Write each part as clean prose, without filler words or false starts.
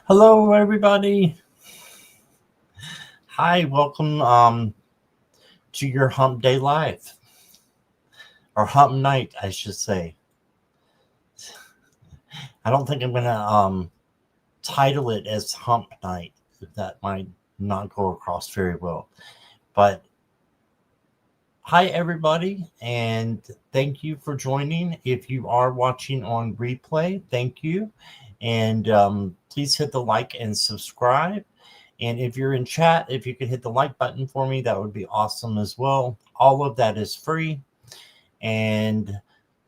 Hello, everybody. Hi, welcome to your Hump Day Live, or Hump Night, I should say. I don't think I'm gonna title it as Hump Night. That might not go across very well. But hi, everybody, and thank you for joining. If you are watching on replay, thank you, and please hit the like and subscribe. And if you're in chat, if you could hit the like button for me, that would be awesome as well. All of that is free. And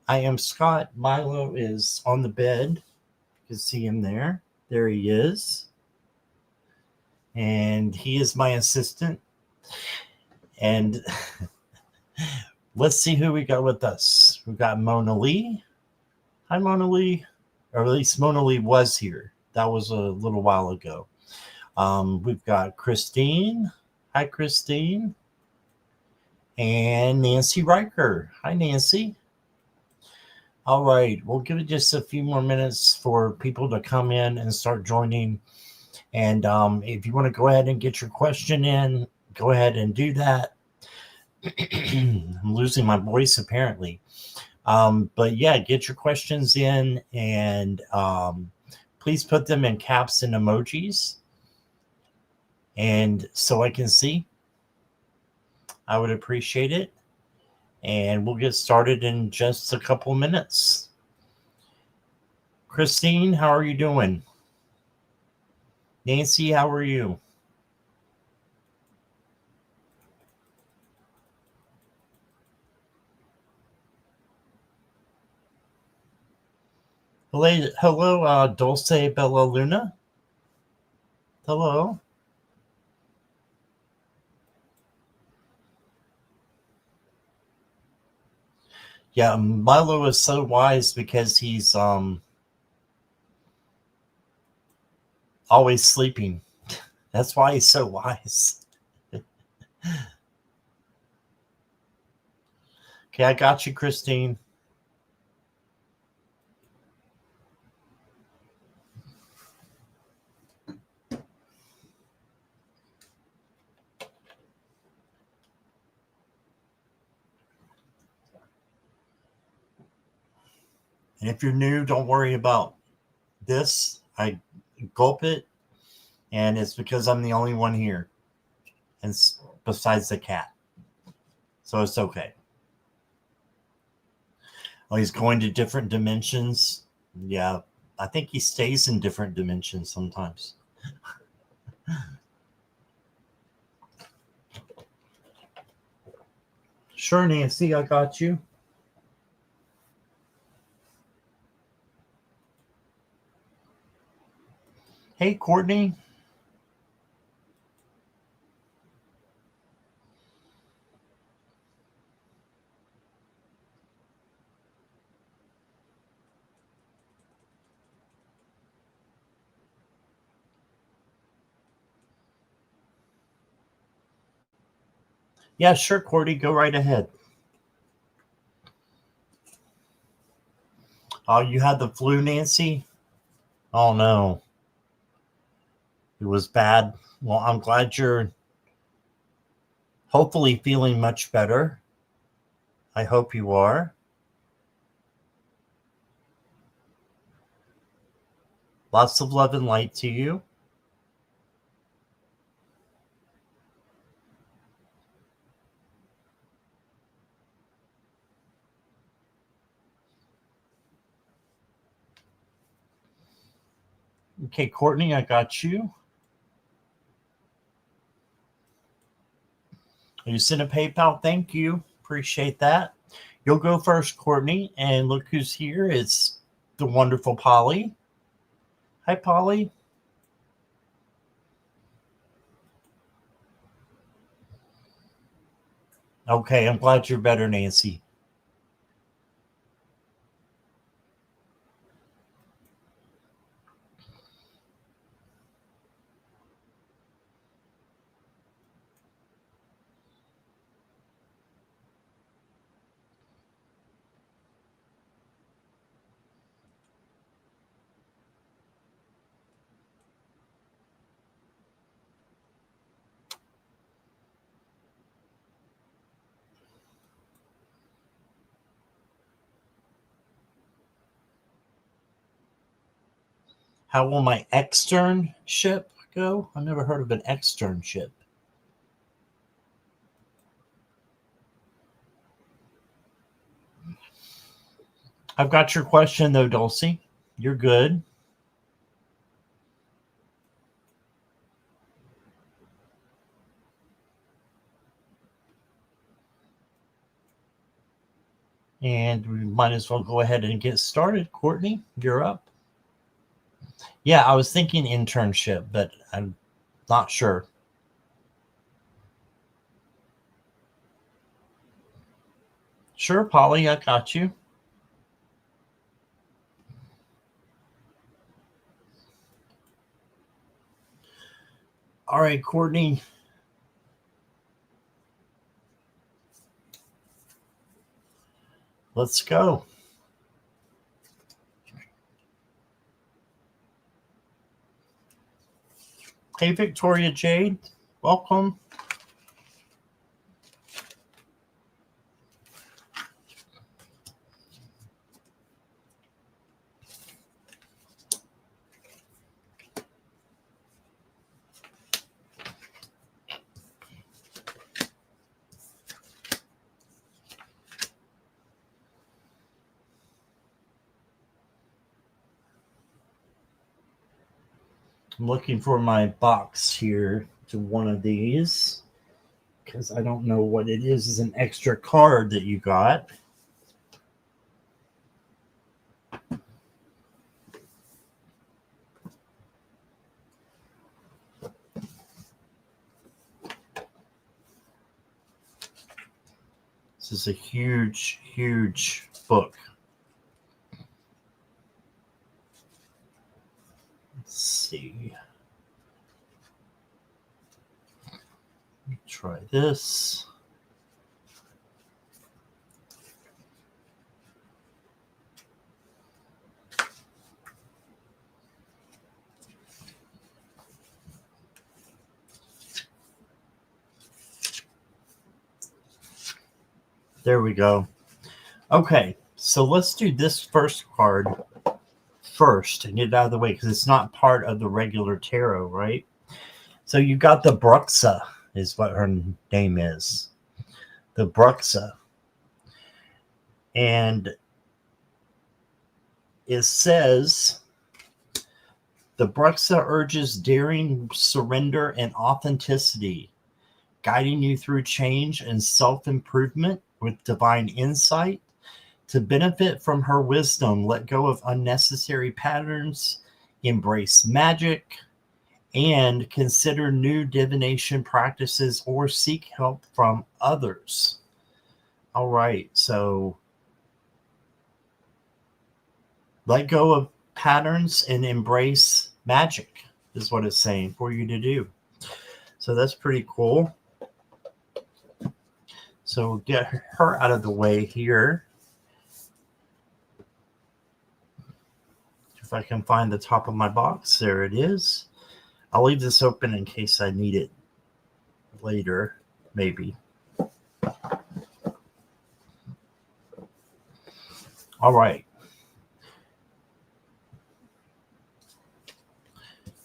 I am Scott. Milo is on the bed. You can see him there. There he is. And he is my assistant. And let's see who we got with us. We got Mona Lee. Hi, Mona Lee. Or at least Mona Lee was here. That was a little while ago. We've got Christine. Hi, Christine. And Nancy Riker. Hi, Nancy. All right, we'll give it just a few more minutes for people to come in and start joining. And if you want to go ahead and get your question in, go ahead and do that. I'm losing my voice apparently. But yeah, get your questions in and please put them in caps and emojis. And so I can see, I would appreciate it. And we'll get started in just a couple minutes. Christine, how are you doing? Nancy, how are you? Hello, Dulce Bella Luna. Hello. Yeah, Milo is so wise because he's always sleeping. That's why he's so wise. Okay, I got you, Christine. And if you're new, don't worry about this. I gulp it, and it's because I'm the only one here, and besides the cat, so it's okay. Oh, he's going to different dimensions. Yeah, I think he stays in different dimensions sometimes. Sure, Nancy, I got you. Hey, Courtney. Yeah, sure, Courtney, go right ahead. Oh, you had the flu, Nancy? Oh, no. It was bad. Well, I'm glad you're hopefully feeling much better. I hope you are. Lots of love and light to you. Okay, Courtney, I got you. You sent a PayPal. Thank you. Appreciate that. You'll go first, Courtney. And look who's here. It's the wonderful Polly. Hi, Polly. Okay, I'm glad you're better, Nancy. How will my externship go? I've never heard of an externship. I've got your question though, Dulcie. You're good. And we might as well go ahead and get started. Courtney, you're up. Yeah, I was thinking internship, but I'm not sure. Sure, Polly, I got you. All right, Courtney. Let's go. Hey, Victoria Jade. Welcome. I'm looking for my box here to one of these because I don't know what it is. It's an extra card that you got. This is a huge, huge book. Let's see. Try this. There we go. Okay, so let's do this first card first and get it out of the way because it's not part of the regular tarot, right? So you got the Bruxa, is what her name is. The Bruxa. And it says the Bruxa urges daring, surrender, and authenticity, guiding you through change and self-improvement with divine insight. To benefit from her wisdom, let go of unnecessary patterns, embrace magic, and consider new divination practices or seek help from others. All right, so let go of patterns and embrace magic is what it's saying for you to do. So that's pretty cool. So get her out of the way here. If I can find the top of my box, there it is. I'll leave this open in case I need it later, maybe. All right.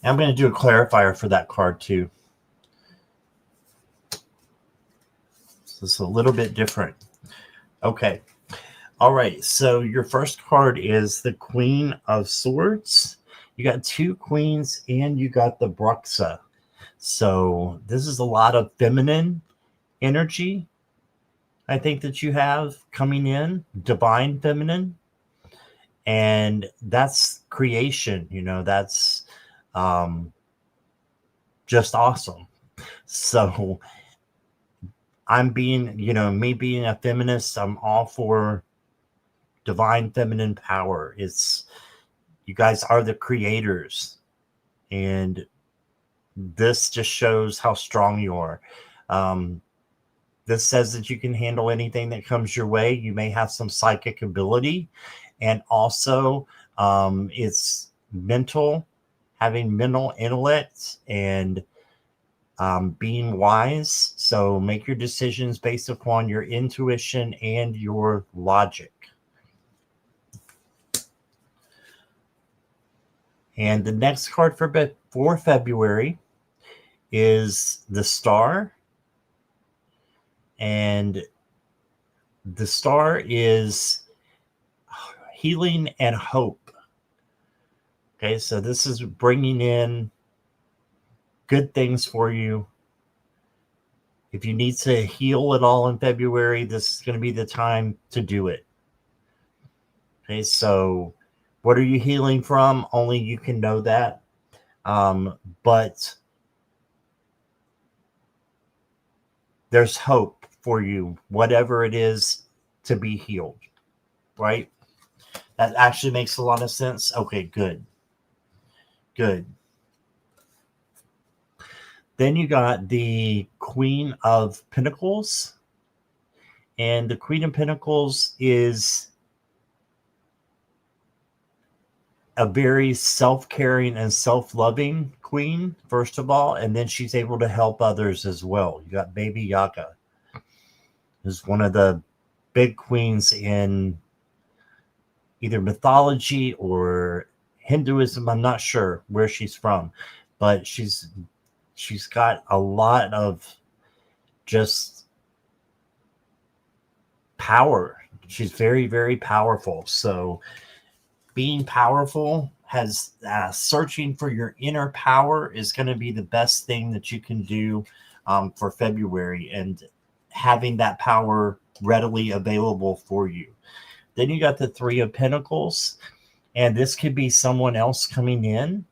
I'm going to do a clarifier for that card too. So it's a little bit different. Okay. All right. So your first card is the Queen of Swords. You got two queens and you got the Bruxa. So this is a lot of feminine energy, I think, that you have coming in, divine feminine. And that's creation, that's just awesome. So I'm being, me being a feminist, I'm all for divine feminine power. You guys are the creators, and this just shows how strong you are. This says that you can handle anything that comes your way. You may have some psychic ability, and also it's mental, having mental intellect, and being wise. So make your decisions based upon your intuition and your logic. And the next card for February is the Star. And the Star is healing and hope. Okay, so this is bringing in good things for you. If you need to heal it all in February, this is going to be the time to do it. Okay, so what are you healing from? Only you can know that. But there's hope for you, whatever it is, to be healed, right? That actually makes a lot of sense. Okay, good. Good. Then you got the Queen of Pentacles. And the Queen of Pentacles is a very self-caring and self-loving queen, first of all, and then she's able to help others as well. You got Baby Yaga, who's one of the big queens in either mythology or Hinduism. I'm not sure where she's from, but she's got a lot of just power. She's very, very powerful. So being powerful has searching for your inner power is going to be the best thing that you can do for February, and having that power readily available for you. Then you got the Three of Pentacles, and this could be someone else coming in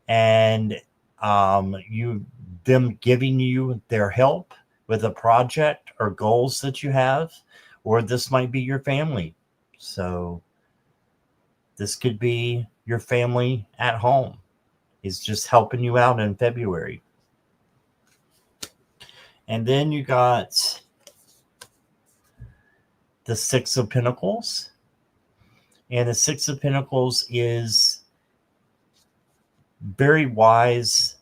and them giving you their help with a project or goals that you have, or this might be your family. So this could be your family at home. Is just helping you out in February. And then you got the Six of Pentacles. And the Six of Pentacles is very wise.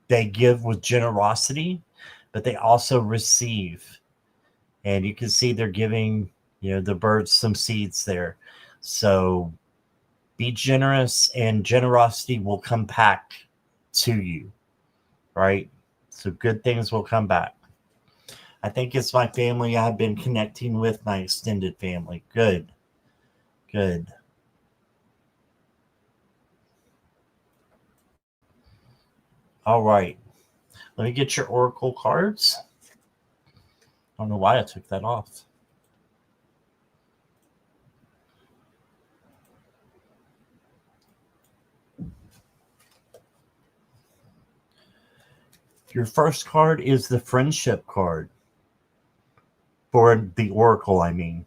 They give with generosity, but they also receive. And you can see they're giving, the birds some seeds there. So be generous, and generosity will come back to you, right? So good things will come back. I think it's my family I've been connecting with, my extended family. Good. Good. All right. Let me get your oracle cards. I don't know why I took that off. Your first card is the Friendship card. For the oracle, I mean.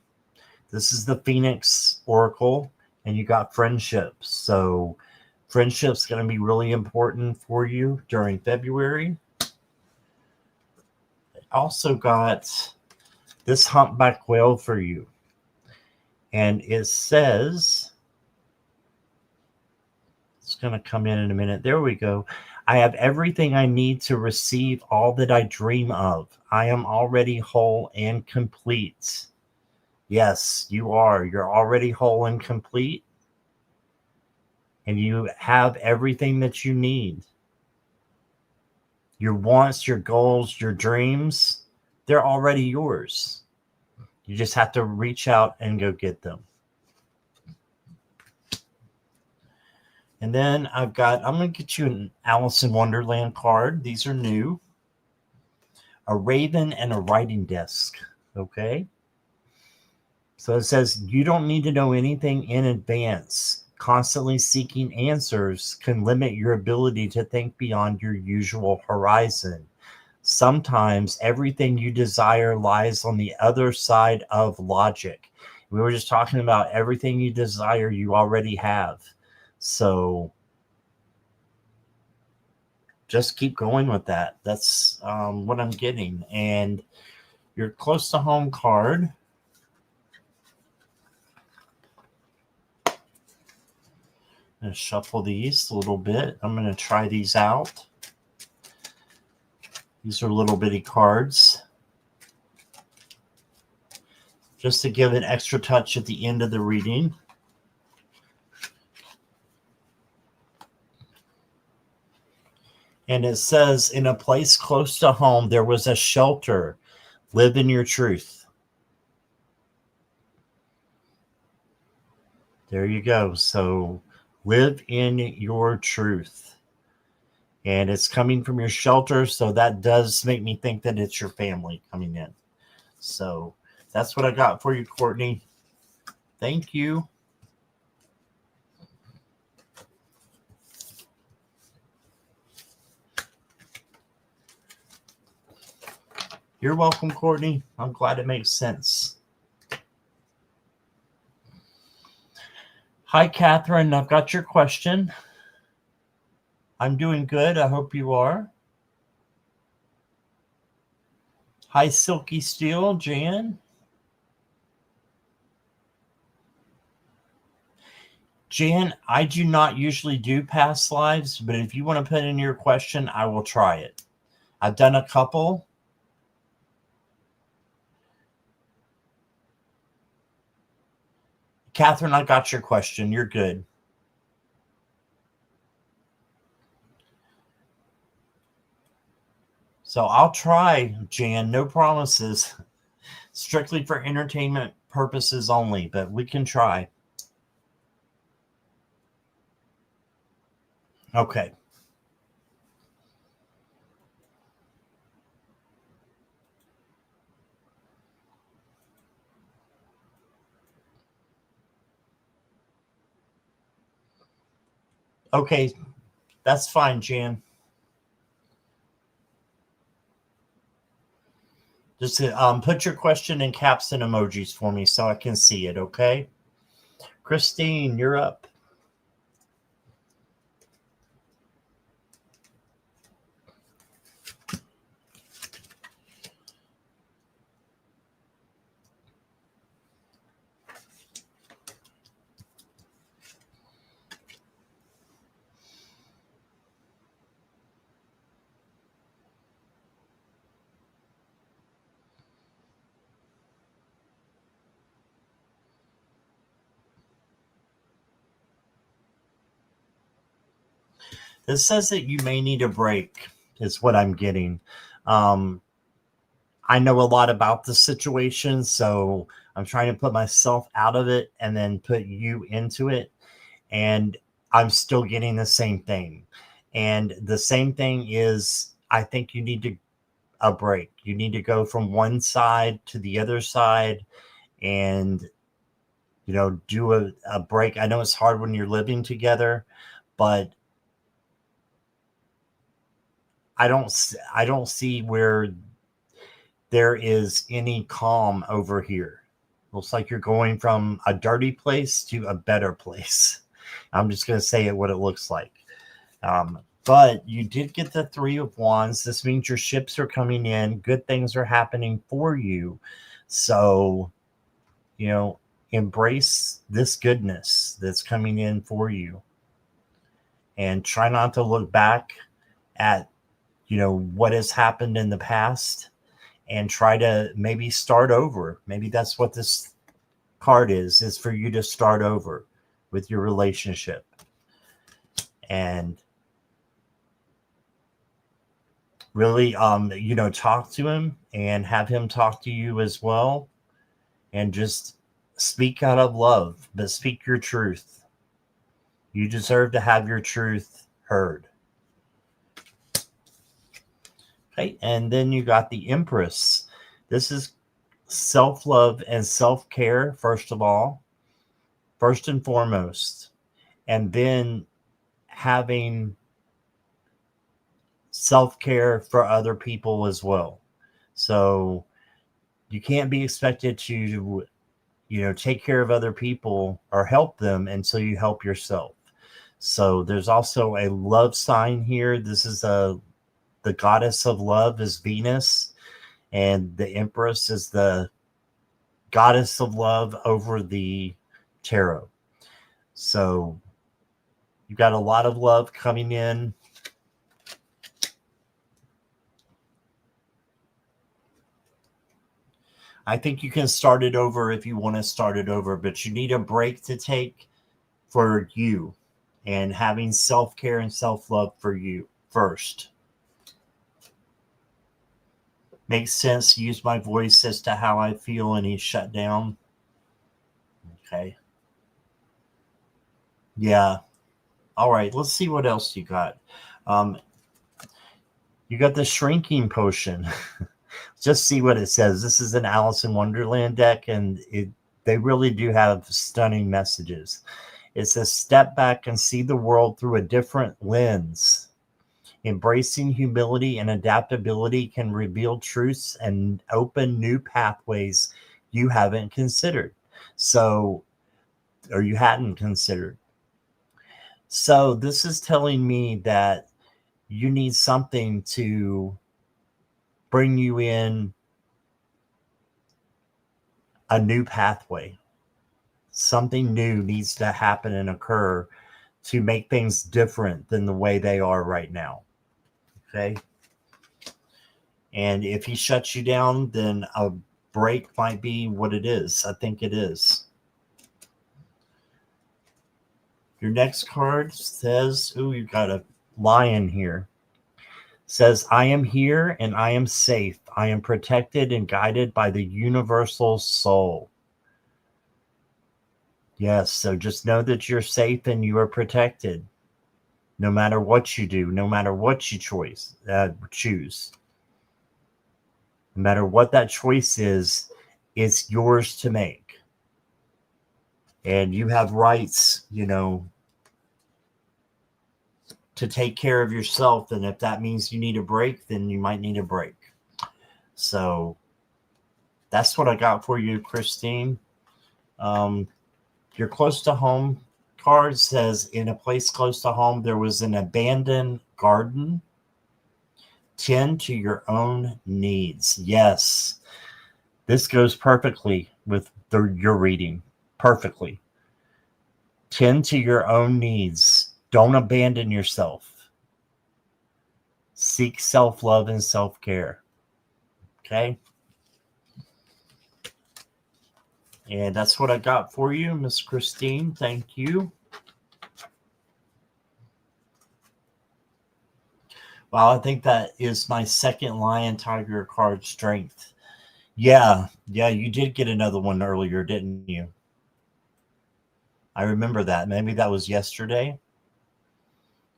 This is the Phoenix oracle, and you got friendships. So friendship's going to be really important for you during February. I also got this humpback whale for you. And it says, it's going to come in a minute. There we go. I have everything I need to receive all that I dream of. I am already whole and complete. Yes, you are. You're already whole and complete. And you have everything that you need. Your wants, your goals, your dreams, they're already yours. You just have to reach out and go get them. And then I'm going to get you an Alice in Wonderland card. These are new. A raven and a writing desk. Okay. So it says, you don't need to know anything in advance. Constantly seeking answers can limit your ability to think beyond your usual horizon. Sometimes everything you desire lies on the other side of logic. We were just talking about everything you desire, you already have. So just keep going with that. That's what I'm getting. And your close to home card. I'm going to shuffle these a little bit. I'm going to try these out. These are little bitty cards. Just to give an extra touch at the end of the reading. And it says, in a place close to home, there was a shelter. Live in your truth. There you go. So live in your truth. And it's coming from your shelter. So that does make me think that it's your family coming in. So that's what I got for you, Courtney. Thank you. You're welcome, Courtney. I'm glad it makes sense. Hi, Catherine. I've got your question. I'm doing good. I hope you are. Hi, Silky Steel, Jan. Jan, I do not usually do past lives, but if you want to put in your question, I will try it. I've done a couple. Catherine, I got your question. You're good. So I'll try, Jan. No promises. Strictly for entertainment purposes only, but we can try. Okay. Okay. That's fine, Jan. Just put your question in caps and emojis for me so I can see it, okay? Christine, you're up. It says that you may need a break, is what I'm getting. Um, I know a lot about the situation, so I'm trying to put myself out of it and then put you into it. And I'm still getting the same thing. And the same thing is, I think you need a break. You need to go from one side to the other side and, do a break. I know it's hard when you're living together, but I don't see where there is any calm over here. Looks like you're going from a dirty place to a better place. I'm just going to say it what it looks like. But you did get the Three of Wands. This means your ships are coming in. Good things are happening for you. So, embrace this goodness that's coming in for you. And try not to look back at, what has happened in the past and try to maybe start over. Maybe that's what this card is for you to start over with your relationship. And really, talk to him and have him talk to you as well. And just speak out of love, but speak your truth. You deserve to have your truth heard. Okay, and then you got the Empress. This is self-love and self-care, first and foremost. And then having self-care for other people as well. So you can't be expected to, take care of other people or help them until you help yourself. So there's also a love sign here. This is the goddess of love is Venus, and the Empress is the goddess of love over the tarot. So you've got a lot of love coming in. I think you can start it over if you want to start it over, but you need a break to take for you and having self-care and self-love for you first. Makes sense. Use my voice as to how I feel, and he's shut down. Okay. Yeah. All right. Let's see what else you got. Um, you got the shrinking potion. Just see what it says. This is an Alice in Wonderland deck, and they really do have stunning messages. It says, step back and see the world through a different lens. Embracing humility and adaptability can reveal truths and open new pathways you haven't considered. So, or you hadn't considered. So, this is telling me that you need something to bring you in a new pathway. Something new needs to happen and occur to make things different than the way they are right now. Okay. And if he shuts you down, then a break might be what it is. I think it is. Your next card says, ooh, you got a lion here. Says, I am here and I am safe. I am protected and guided by the universal soul. Yes, so just know that you're safe and you are protected. No matter what you do, no matter what you choose. No matter what that choice is, it's yours to make. And you have rights, to take care of yourself. And if that means you need a break, then you might need a break. So that's what I got for you, Christine. You're close to home. Card says, in a place close to home, there was an abandoned garden. Tend to your own needs. Yes, this goes perfectly with your reading. Perfectly. Tend to your own needs. Don't abandon yourself. Seek self-love and self-care. Okay? And that's what I got for you, Miss Christine. Thank you. Well, I think that is my second Lion Tiger card, Strength. Yeah, you did get another one earlier, didn't you? I remember that. Maybe that was yesterday.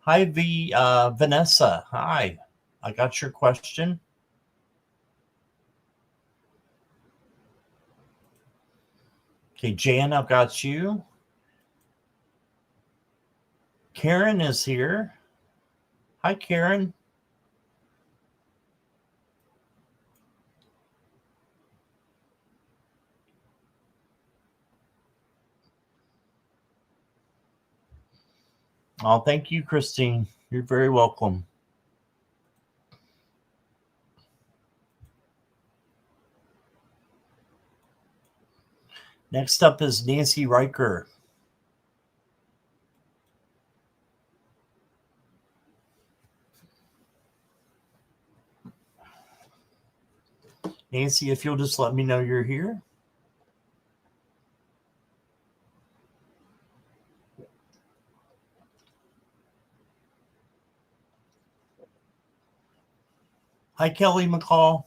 Hi, Vanessa. Hi. I got your question. Okay, Jan, I've got you. Karen is here. Hi, Karen. Oh, thank you, Christine. You're very welcome. Next up is Nancy Riker. Nancy, if you'll just let me know you're here. Hi, Kelly McCall.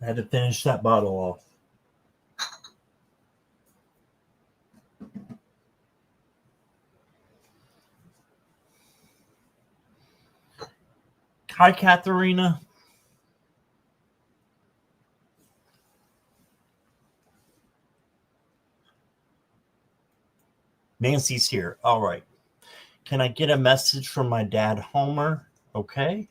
I had to finish that bottle off. Hi, Katharina. Nancy's here. All right. Can I get a message from my dad, Homer? Okay.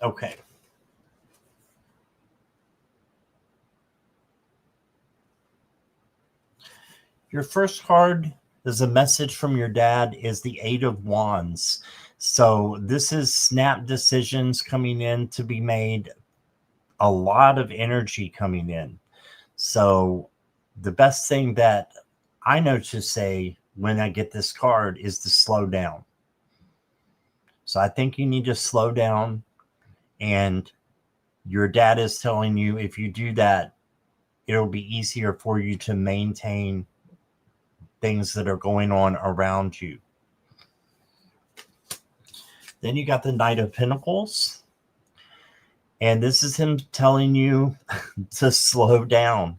Okay. Your first card There's a message from your dad is the Eight of Wands. So this is snap decisions coming in to be made, a lot of energy coming in. So the best thing that I know to say when I get this card is to slow down. So I think you need to slow down, and your dad is telling you if you do that, it'll be easier for you to maintain things that are going on around you. Then you got the Knight of Pentacles. And this is him telling you to slow down.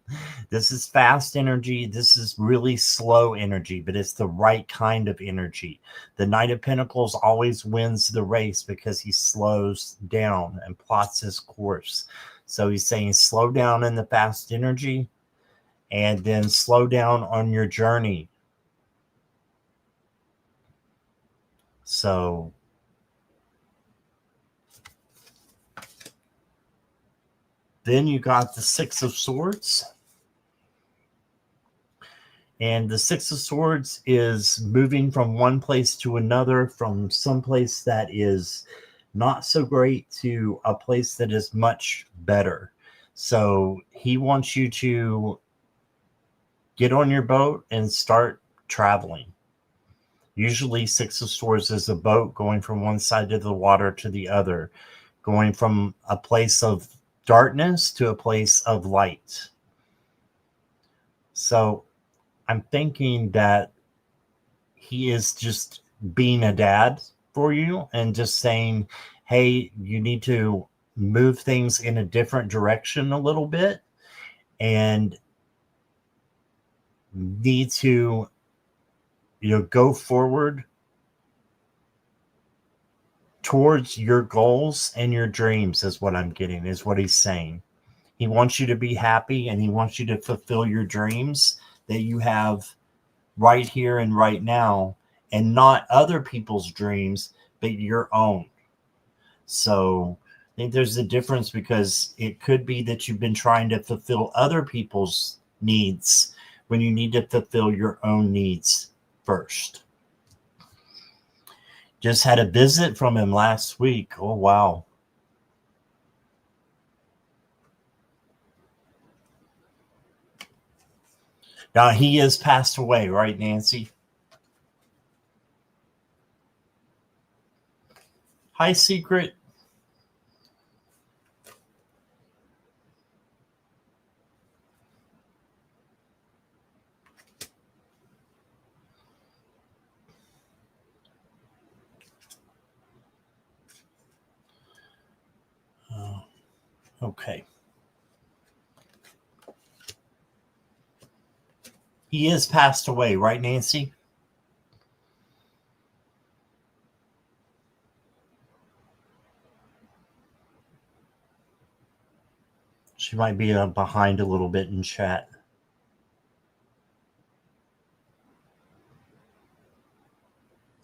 This is fast energy. This is really slow energy, but it's the right kind of energy. The Knight of Pentacles always wins the race because he slows down and plots his course. So he's saying slow down in the fast energy and then slow down on your journey. So then you got the Six of Swords. And the Six of Swords is moving from one place to another, from some place that is not so great to a place that is much better. So he wants you to get on your boat and start traveling. Usually Six of Swords is a boat going from one side of the water to the other, going from a place of darkness to a place of light. So I'm thinking that he is just being a dad for you and just saying, hey, you need to move things in a different direction a little bit and need to, go forward towards your goals and your dreams is what I'm getting, is what he's saying. He wants you to be happy and he wants you to fulfill your dreams that you have right here and right now, and not other people's dreams, but your own. So I think there's a difference, because it could be that you've been trying to fulfill other people's needs when you need to fulfill your own needs first. Just had a visit from him last week. Oh, wow. Now, he has passed away, right, Nancy? Hi, Secret. Okay. He is passed away, right, Nancy? She might be behind a little bit in chat.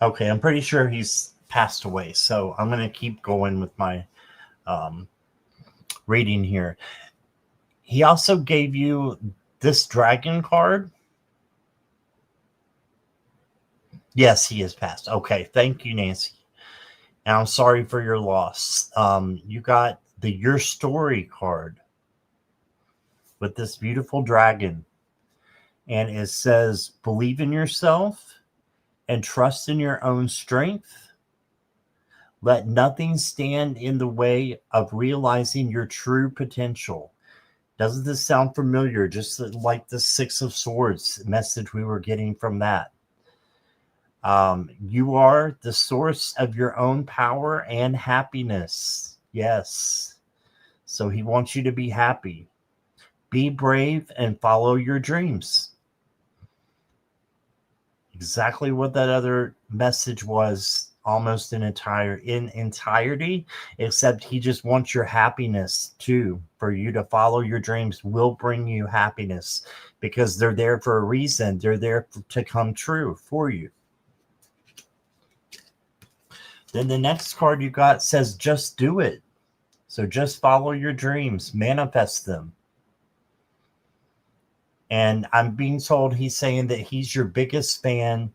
Okay, I'm pretty sure he's passed away. So I'm going to keep going with my reading here. He also gave you this dragon card. Yes, he has passed. Okay, thank you, Nancy. And I'm sorry for your loss. You got the Your Story card with this beautiful dragon. And it says, believe in yourself and trust in your own strength. Let nothing stand in the way of realizing your true potential. Doesn't this sound familiar? Just like the Six of Swords message we were getting from that. You are the source of your own power and happiness. Yes. So he wants you to be happy. Be brave and follow your dreams. Exactly what that other message was, almost in entirety, except he just wants your happiness too. For you to follow your dreams will bring you happiness, because they're there for a reason. They're there to come true for you. Then the next card you got says, just do it. So just follow your dreams, manifest them. And I'm being told he's saying that he's your biggest fan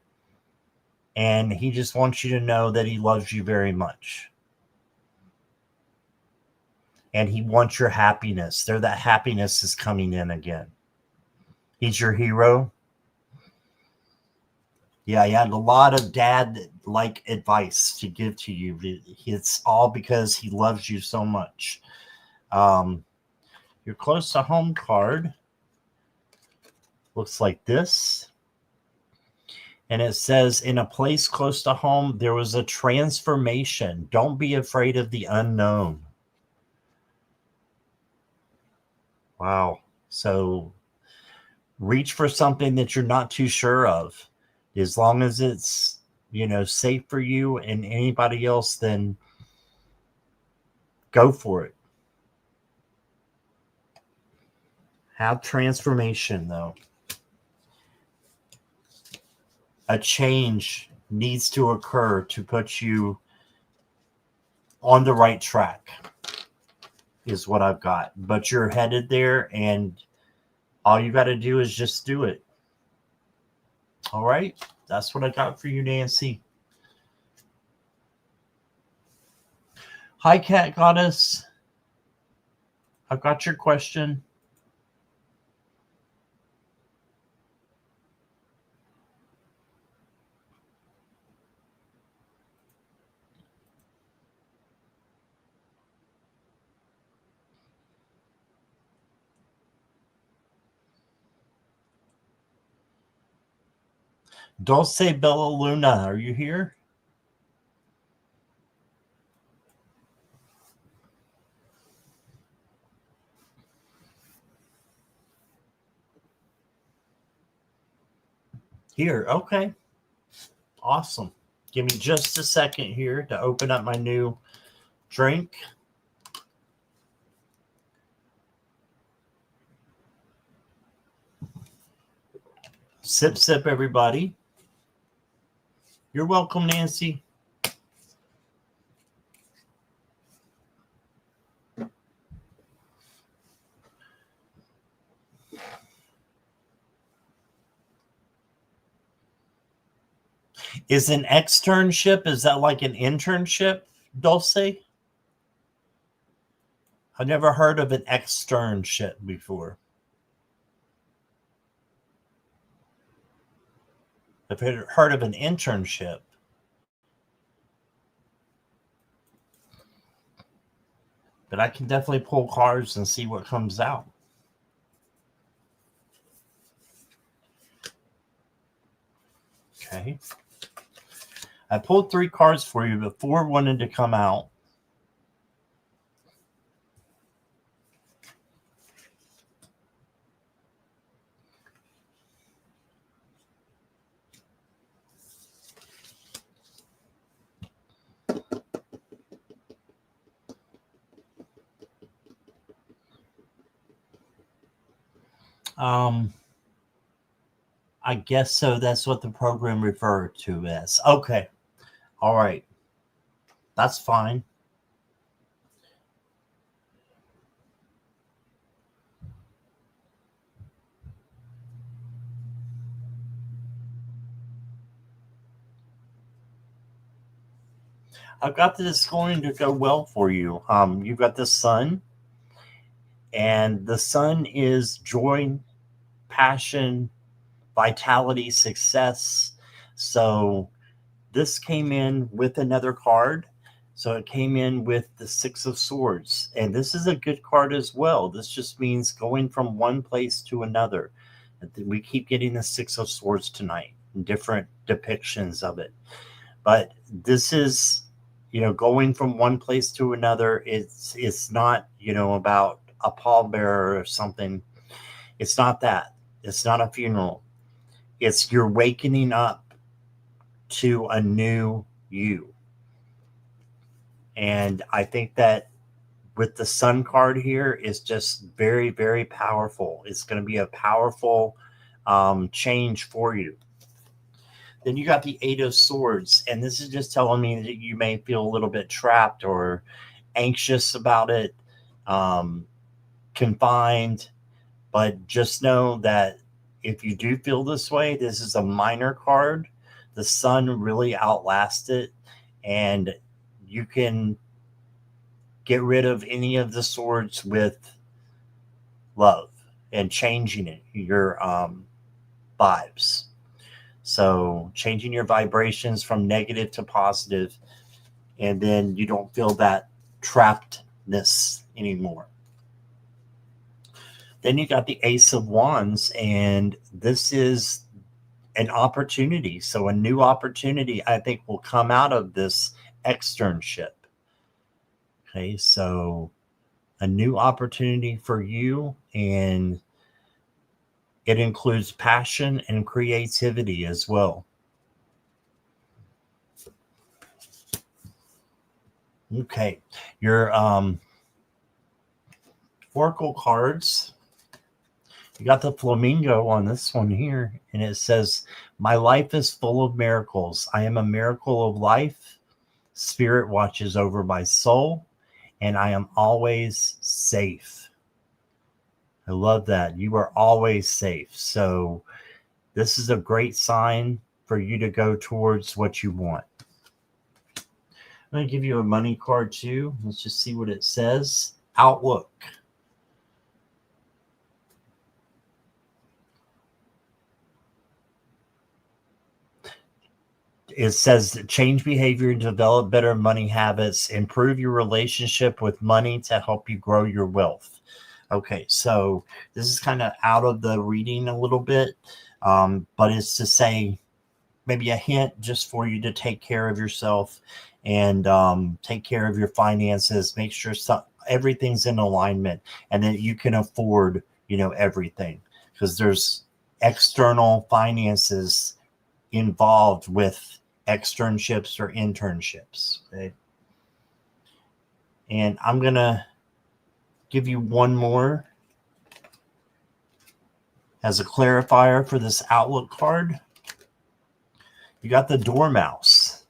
and he just wants you to know that he loves you very much. And he wants your happiness. That happiness is coming in again. He's your hero. Yeah, he had a lot of dad like advice to give to you. It's all because he loves you so much. Your close to home card looks like this. And it says, in a place close to home, there was a transformation. Don't be afraid of the unknown. Wow. So reach for something that you're not too sure of. As long as it's, safe for you and anybody else, then go for it. Have transformation, though. A change needs to occur to put you on the right track, is what I've got. But you're headed there, and all you got to do is just do it. All right? That's what I got for you, Nancy. Hi, Cat Goddess. I've got your question. Dulce Bella Luna, are you here? Here, okay. Awesome. Give me just a second here to open up my new drink. Sip, sip, everybody. You're welcome, Nancy. Is an externship, is that like an internship, Dulce? I've never heard of an externship before. I've heard of an internship. But I can definitely pull cards and see what comes out. Okay. I pulled 3 cards for you, but 4 wanted to come out. I guess so. That's what the program referred to as. Okay. All right. That's fine. I've got this going to go well for you. You've got the sun, and the sun is joy, passion, vitality, success. So this came in with another card. So it came in with the 6 of Swords. And this is a good card as well. This just means going from one place to another. We keep getting the 6 of Swords tonight, different depictions of it. But this is, going from one place to another. It's not, about a pallbearer or something. It's not that. It's not a funeral. It's you're wakening up to a new you. And I think that with the sun card here is just very, very powerful. It's going to be a powerful change for you. Then you got the 8 of Swords, and this is just telling me that you may feel a little bit trapped or anxious about it, confined, but just know that if you do feel this way, this is a minor card. The sun really outlasts it, and you can get rid of any of the swords with love and changing it, your vibes. So changing your vibrations from negative to positive, and then you don't feel that trappedness anymore. Then you got the Ace of Wands, and this is an opportunity. So a new opportunity, I think, will come out of this externship. Okay, so a new opportunity for you, and it includes passion and creativity as well. Okay, your oracle cards. You got the flamingo on this one here, and it says, "My life is full of miracles. I am a miracle of life. Spirit watches over my soul, and I am always safe." I love that. You are always safe. So this is a great sign for you to go towards what you want. I'm going to give you a money card too. Let's just see what it says. Outlook. It says change behavior and develop better money habits, improve your relationship with money to help you grow your wealth. Okay, so this is kind of out of the reading a little bit, but it's to say maybe a hint just for you to take care of yourself and take care of your finances. Make sure everything's in alignment, and that you can afford, everything, because there's external finances involved with externships or internships. Okay. And I'm going to give you one more as a clarifier for this Outlook card. You got the Dormouse.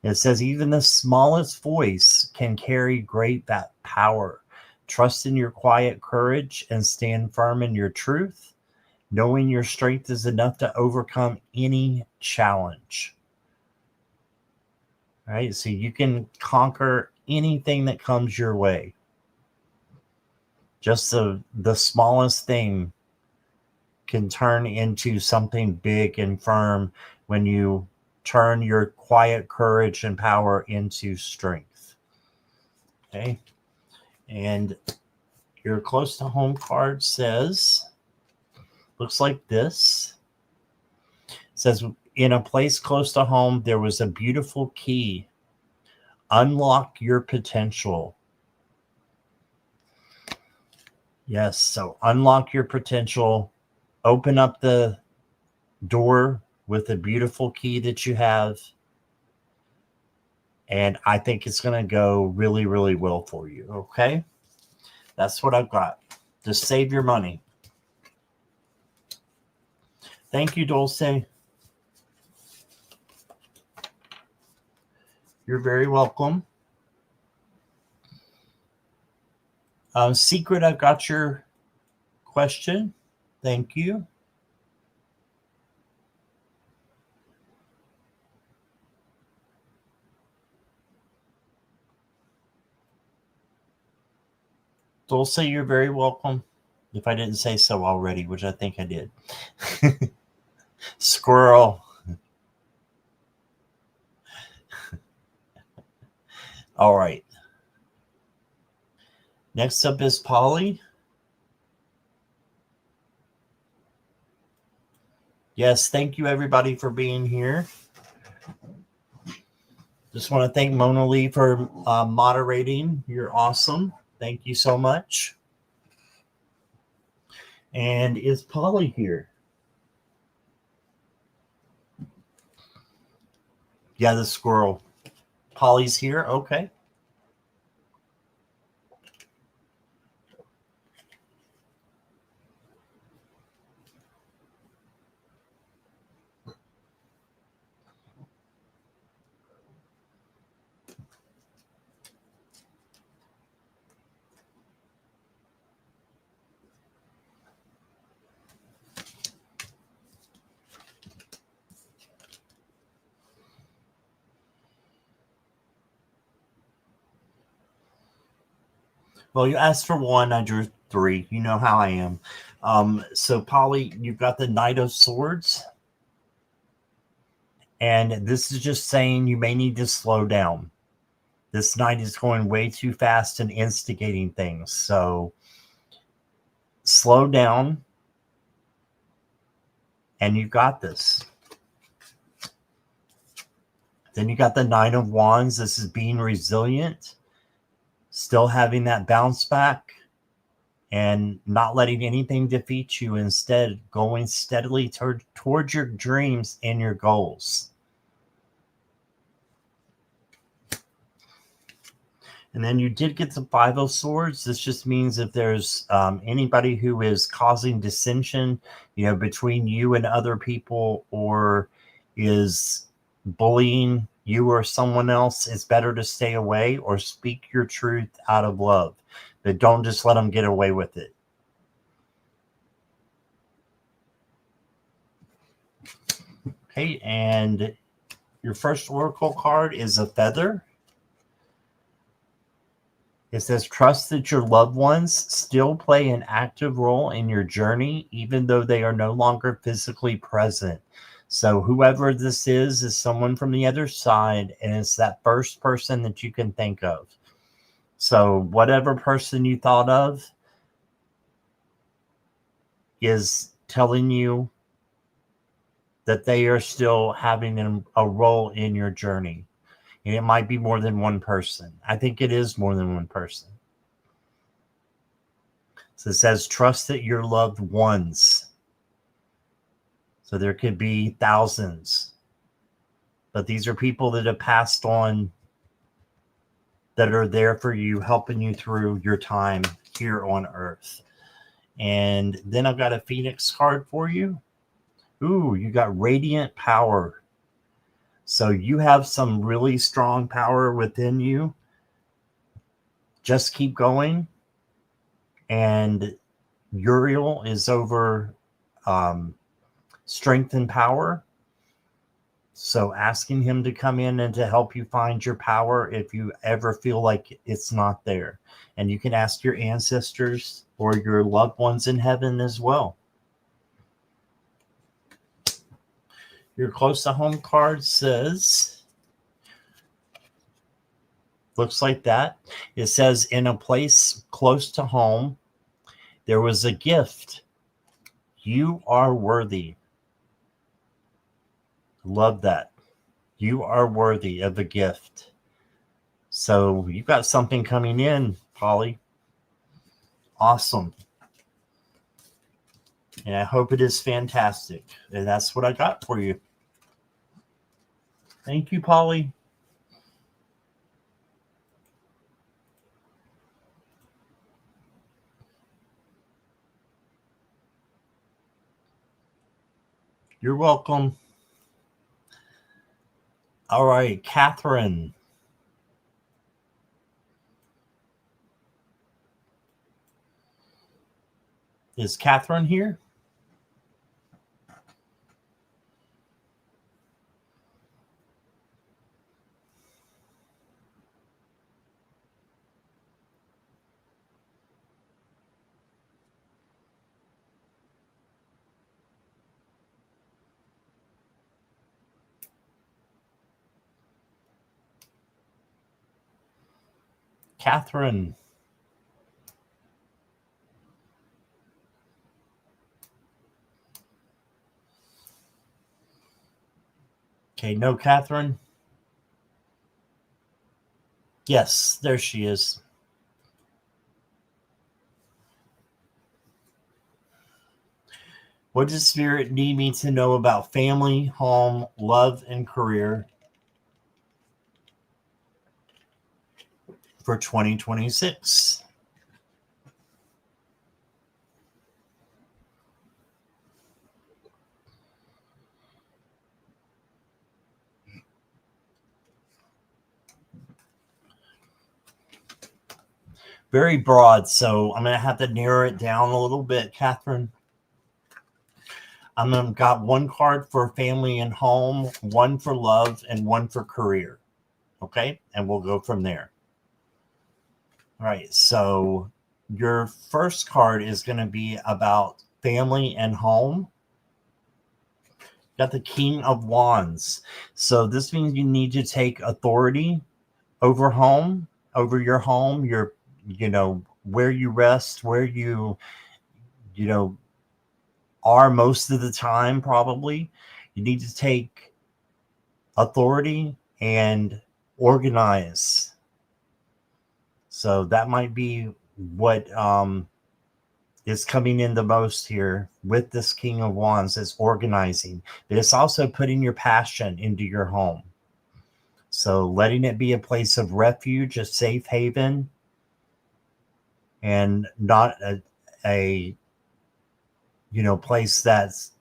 It says, even the smallest voice can carry great power. Trust in your quiet courage and stand firm in your truth, knowing your strength is enough to overcome any challenge. All right, so you can conquer anything that comes your way. Just the smallest thing can turn into something big and firm when you turn your quiet courage and power into strength. Okay. And your close to home card looks like this. It says, in a place close to home, there was a beautiful key. Unlock your potential. Yes, so unlock your potential. Open up the door with the beautiful key that you have. And I think it's going to go really, really well for you. Okay. That's what I've got. Just save your money. Thank you, Dulce. You're very welcome. Secret, I've got your question. Thank you. Dulce, you're very welcome. If I didn't say so already, which I think I did. Squirrel. All right. Next up is Polly. Yes, thank you everybody for being here. Just want to thank Mona Lee for moderating. You're awesome. Thank you so much. And is Polly here? Yeah, the squirrel. Polly's here. Okay. Well, you asked for one. I drew three. You know how I am. So, Polly, you've got the Knight of Swords. And this is just saying you may need to slow down. This knight is going way too fast and instigating things. So, slow down. And you got this. Then you got the Nine of Wands. This is being resilient, still having that bounce back, and not letting anything defeat you. Instead, going steadily towards your dreams and your goals. And then you did get the Five of Swords. This just means if there's anybody who is causing dissension, between you and other people, or is bullying you or someone else, it's better to stay away or speak your truth out of love. But don't just let them get away with it. Okay, and your first oracle card is a feather. It says, trust that your loved ones still play an active role in your journey, even though they are no longer physically present. So whoever this is someone from the other side, and it's that first person that you can think of. So whatever person you thought of is telling you that they are still having a role in your journey. And it might be more than one person. I think it is more than one person. So it says, trust that your loved ones. So there could be thousands. But these are people that have passed on, that are there for you, helping you through your time here on Earth. And then I've got a Phoenix card for you. Ooh, you got radiant power. So you have some really strong power within you. Just keep going. And Uriel is over strength and power. So asking him to come in and to help you find your power if you ever feel like it's not there. And you can ask your ancestors or your loved ones in heaven as well. Your close to home card says, looks like that. It says, in a place close to home, there was a gift. You are worthy. Love that. You are worthy of a gift. So you've got something coming in, Polly. Awesome. And I hope it is fantastic. And that's what I got for you. Thank you, Polly. You're welcome. All right, Catherine. Is Catherine here? Catherine. Okay, no Catherine. Yes, there she is. What does Spirit need me to know about family, home, love, and career for 2026? Very broad, so I'm going to have to narrow it down a little bit, Catherine. I'm got one card for family and home, one for love, and one for career. Okay, and we'll go from there. All right, so your first card is going to be about family and home. Got the King of Wands. So this means you need to take authority over home, over your home, your, where you rest, where you know, are most of the time, probably. You need to take authority and organize. So that might be what is coming in the most here with this King of Wands, is organizing. But it's also putting your passion into your home. So letting it be a place of refuge, a safe haven, and not a place that's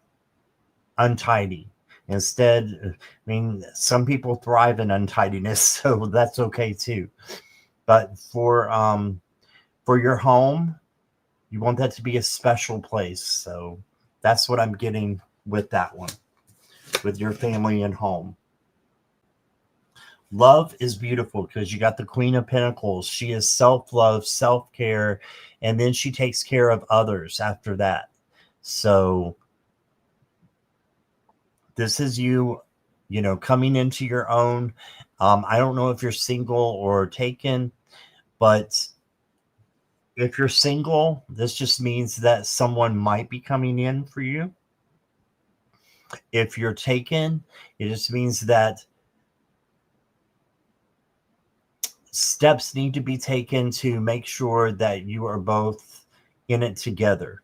untidy. Instead, I mean, some people thrive in untidiness, so that's okay too. But for your home, you want that to be a special place. So that's what I'm getting with that one, with your family and home. Love is beautiful because you got the Queen of Pentacles. She is self-love, self-care, and then she takes care of others after that. So this is you, coming into your own. I don't know if you're single or taken, but if you're single, this just means that someone might be coming in for you. If you're taken, it just means that steps need to be taken to make sure that you are both in it together.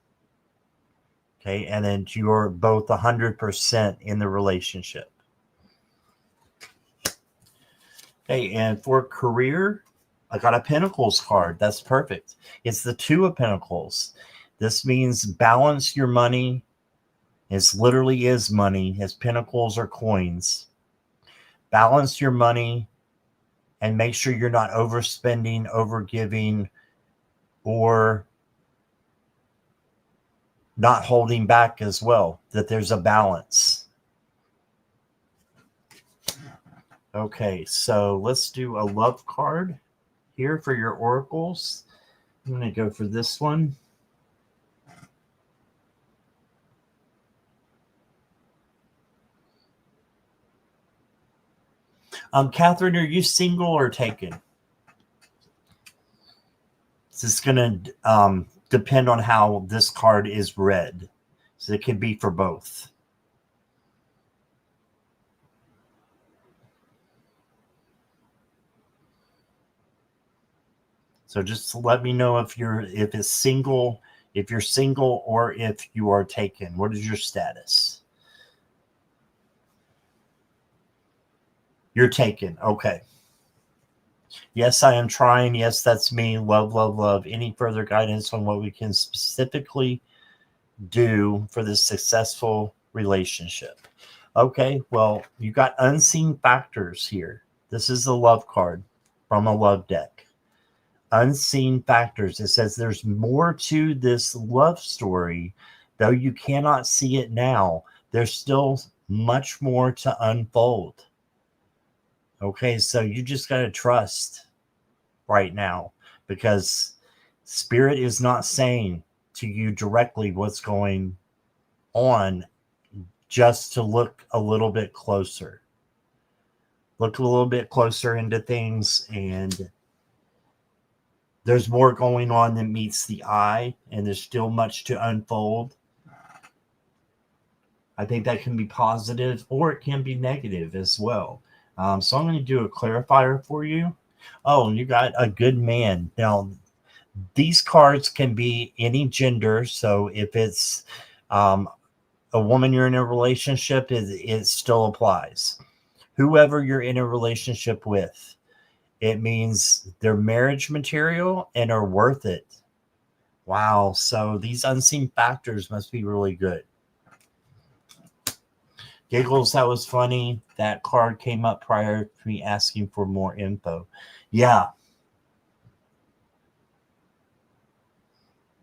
Okay. And then you're both 100% in the relationship. Okay. And for career, I got a Pentacles card. That's perfect. It's the Two of Pentacles. This means balance your money. It literally is money, as pentacles are coins. Balance your money and make sure you're not overspending, overgiving, or not holding back as well, that there's a balance. Okay, so let's do a love card here for your oracles. I'm going to go for this one. Catherine, are you single or taken? This is going to depend on how this card is read. So it could be for both. So just let me know if you're single or if you are taken. What is your status? You're taken. Okay. Yes, I am trying. Yes, that's me. Love, love, love. Any further guidance on what we can specifically do for this successful relationship? Okay, well, you got unseen factors here. This is a love card from a love deck. Unseen factors. It says there's more to this love story, though you cannot see it now. There's still much more to unfold. Okay, so you just got to trust right now, because Spirit is not saying to you directly what's going on, just to look a little bit closer. Look a little bit closer into things, and there's more going on than meets the eye, and there's still much to unfold. I think that can be positive, or it can be negative as well. So I'm going to do a clarifier for you. Oh, you got a good man. Now, these cards can be any gender. So if it's a woman you're in a relationship, it still applies. Whoever you're in a relationship with, it means they're marriage material and are worth it. Wow. So these unseen factors must be really good. Giggles, that was funny. That card came up prior to me asking for more info. Yeah.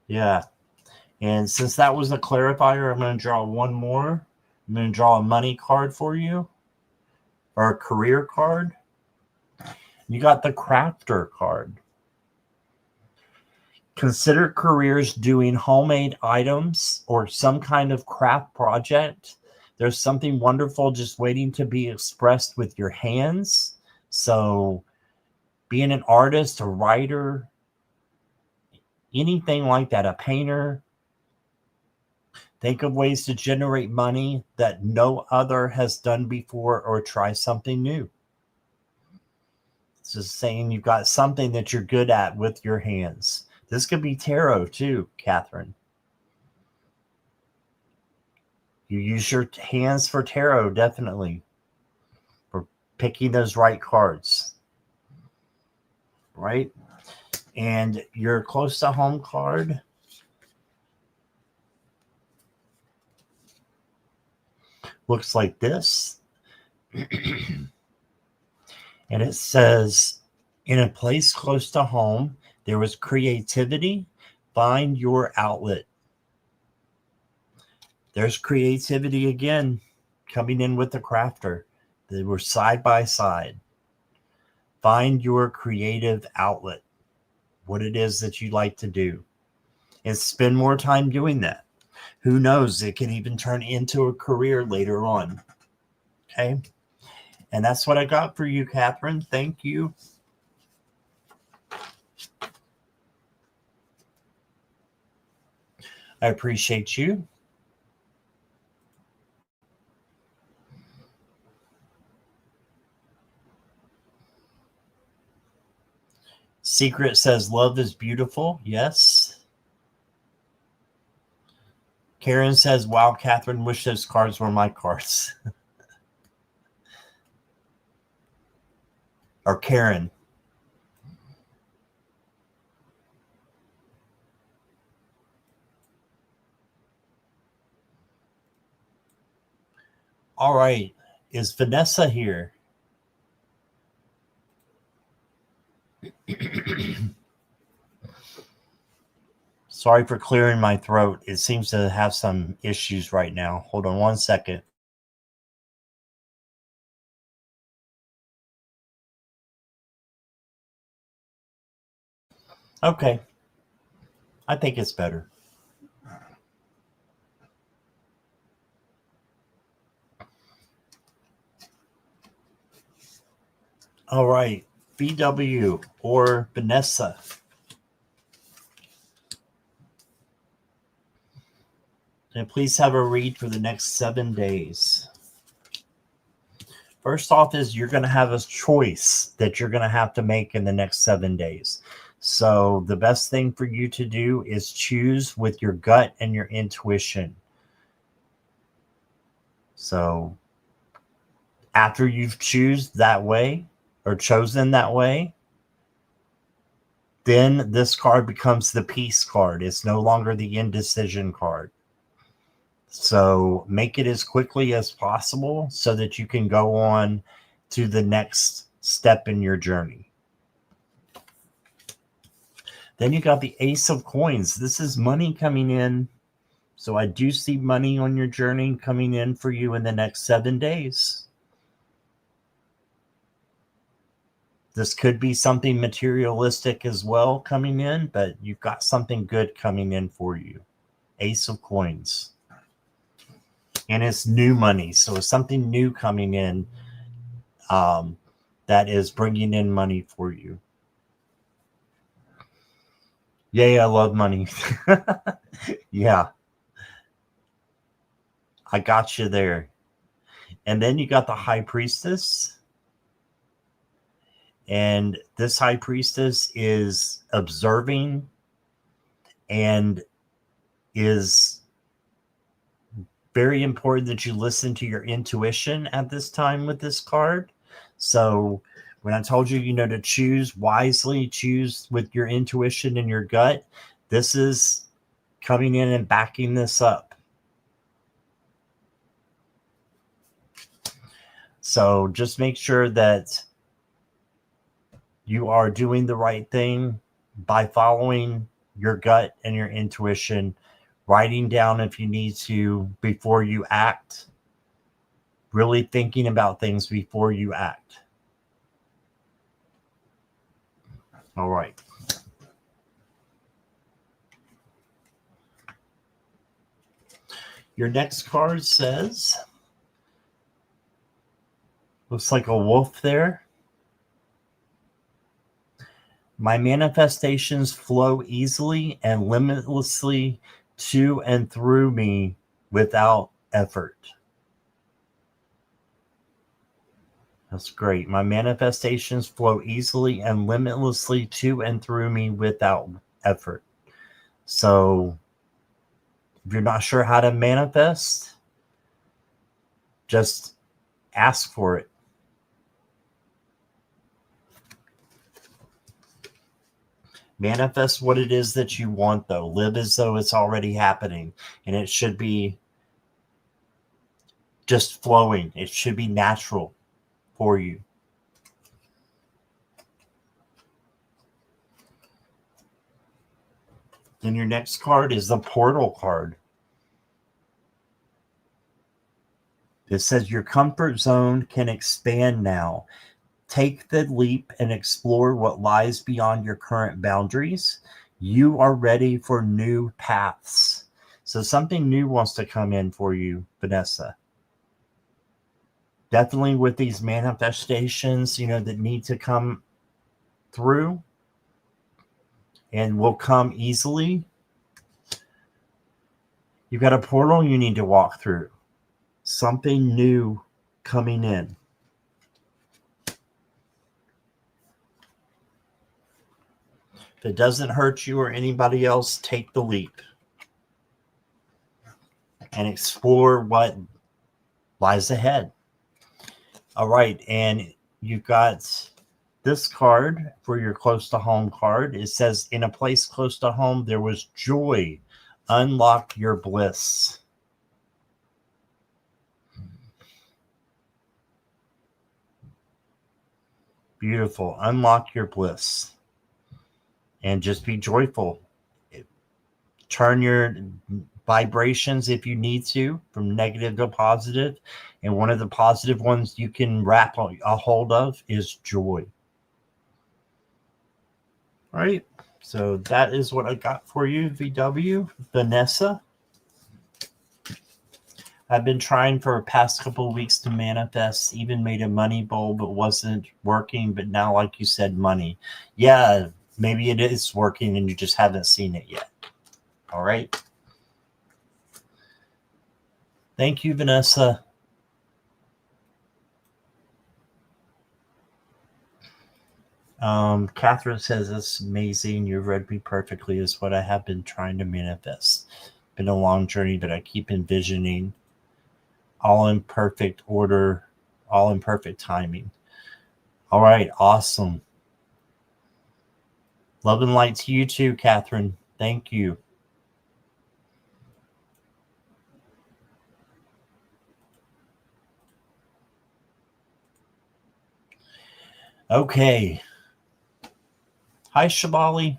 Yeah. And since that was a clarifier, I'm going to draw one more. I'm going to draw a money card for you, or a career card. You got the Crafter card. Consider careers doing homemade items or some kind of craft project. There's something wonderful just waiting to be expressed with your hands. So being an artist, a writer, anything like that, a painter, think of ways to generate money that no other has done before, or try something new. It's just saying you've got something that you're good at with your hands. This could be tarot too, Catherine. You use your hands for tarot, definitely, for picking those right cards, right? And your close to home card looks like this. And it says, in a place close to home, there was creativity. Find your outlet. There's creativity again coming in with the crafter. They were side by side. Find your creative outlet, what it is that you like to do, and spend more time doing that. Who knows? It can even turn into a career later on. Okay. And that's what I got for you, Catherine. Thank you. I appreciate you. Secret says love is beautiful. Yes. Karen says, wow, Catherine, wish those cards were my cards. Or Karen. All right. Is Vanessa here? Sorry for clearing my throat. It seems to have some issues right now. Hold on one second. Okay. I think it's better. All right. BW or Vanessa. And please have a read for the next 7 days. First off is you're going to have a choice that you're going to have to make in the next 7 days. So the best thing for you to do is choose with your gut and your intuition. So after you've chosen that way, then this card becomes the peace card. It's no longer the indecision card. So make it as quickly as possible so that you can go on to the next step in your journey. Then you got the Ace of Coins. This is money coming in. So I do see money on your journey coming in for you in the next 7 days. This could be something materialistic as well coming in, but you've got something good coming in for you. Ace of Coins. And it's new money. So it's something new coming in that is bringing in money for you. Yay, I love money. Yeah. I got you there. And then you got the High Priestess. And this High Priestess is observing and is very important that you listen to your intuition at this time with this card. So when I told you, to choose wisely, choose with your intuition and your gut, this is coming in and backing this up. So just make sure that you are doing the right thing by following your gut and your intuition, writing down if you need to before you act, really thinking about things before you act. All right. Your next card says, looks like a wolf there. My manifestations flow easily and limitlessly to and through me without effort. That's great. My manifestations flow easily and limitlessly to and through me without effort. So if you're not sure how to manifest, just ask for it. Manifest what it is that you want, though. Live as though it's already happening, and it should be just flowing. It should be natural for you. Then your next card is the portal card. It says your comfort zone can expand now. Take the leap and explore what lies beyond your current boundaries. You are ready for new paths. So something new wants to come in for you, Vanessa. Definitely with these manifestations, that need to come through and will come easily. You've got a portal you need to walk through. Something new coming in. If it doesn't hurt you or anybody else, take the leap and explore what lies ahead. All right, and you've got this card for your close to home card. It says, in a place close to home, there was joy. Unlock your bliss. Beautiful. Unlock your bliss. And just be joyful. Turn your vibrations, if you need to, from negative to positive. And one of the positive ones you can wrap a hold of is joy. All right. So that is what I got for you, VW. Vanessa. I've been trying for the past couple of weeks to manifest, even made a money bowl, but wasn't working. But now, like you said, money. Yeah, maybe it is working and you just haven't seen it yet. All right. Thank you, Vanessa. Catherine says, it's amazing. You read me perfectly, is what I have been trying to manifest. Been a long journey, but I keep envisioning all in perfect order, all in perfect timing. All right, awesome. Love and light to you too, Catherine. Thank you. Okay. Hi, Shabali.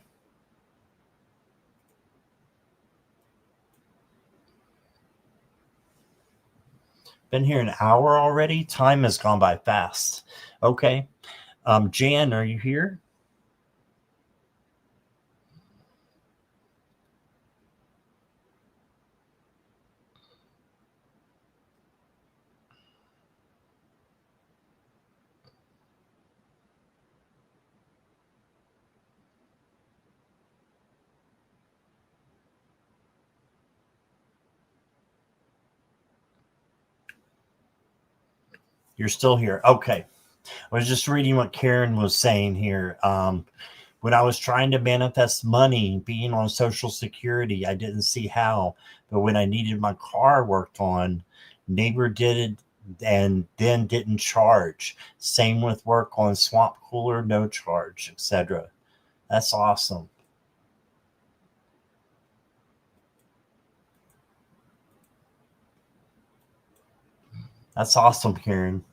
Been here an hour already. Time has gone by fast. Okay. Jan, are you here? You're still here. Okay. I was just reading what Karen was saying here. When I was trying to manifest money, being on Social Security, I didn't see how. But when I needed my car worked on, neighbor did it and then didn't charge. Same with work on Swamp Cooler, no charge, etc. That's awesome. That's awesome, Karen.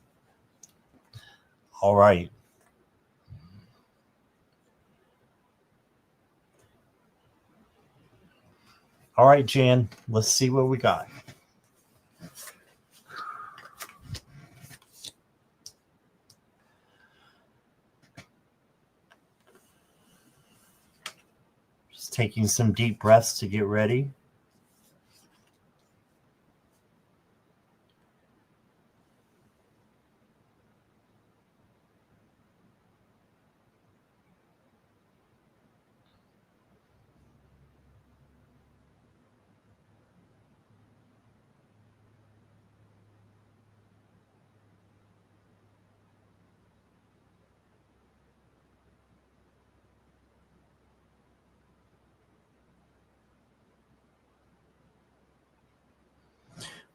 All right. All right, Jan, let's see what we got. Just taking some deep breaths to get ready.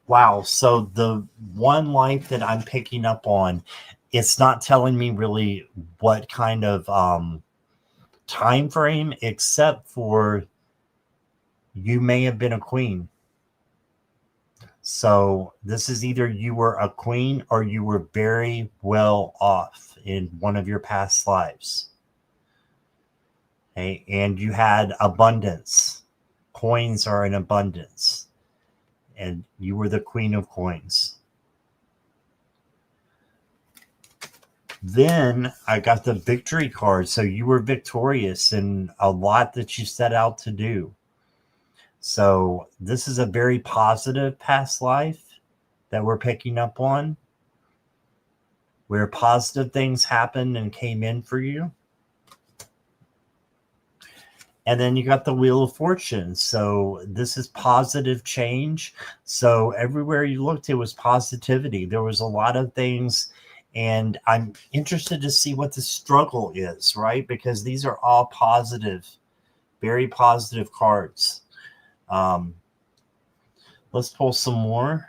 Wow. So the one light that I'm picking up on, it's not telling me really what kind of time frame, except for you may have been a queen. So this is either you were a queen or you were very well off in one of your past lives. Okay? And you had abundance. Coins are in abundance. And you were the queen of coins. Then I got the victory card. So you were victorious in a lot that you set out to do. So this is a very positive past life that we're picking up on, where positive things happened and came in for you. And then you got the Wheel of Fortune. So this is positive change. So everywhere you looked, it was positivity. There was a lot of things. And I'm interested to see what the struggle is, right? Because these are all positive, very positive cards. Let's pull some more.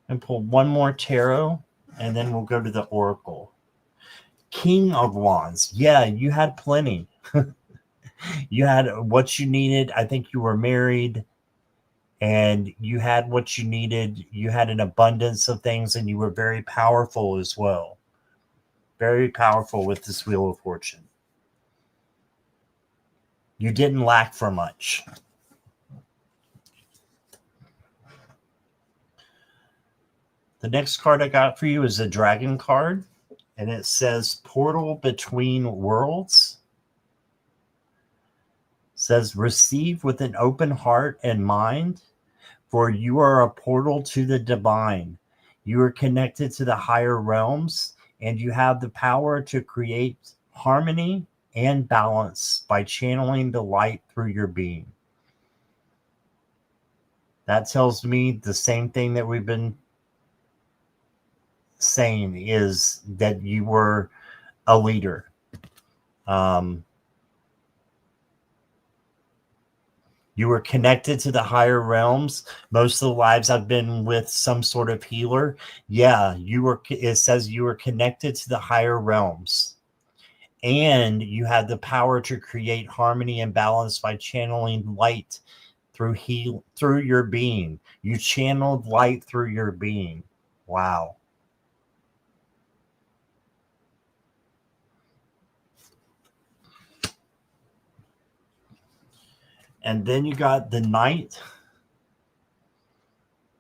And pull one more tarot. And then we'll go to the Oracle. King of Wands. Yeah, you had plenty. You had what you needed. I think you were married and you had what you needed. You had an abundance of things and you were very powerful as well. Very powerful with this Wheel of Fortune. You didn't lack for much. The next card I got for you is a Dragon card, and it says Portal Between Worlds. It says receive with an open heart and mind, for you are a portal to the divine. You are connected to the higher realms, and you have the power to create harmony and balance by channeling the light through your being. That tells me the same thing that we've been saying, is that you were a leader. You were connected to the higher realms. Most of the lives I've been with some sort of healer. Yeah, you were. It says you were connected to the higher realms, and you had the power to create harmony and balance by channeling light through your being. You channeled light through your being. Wow. And then you got the night,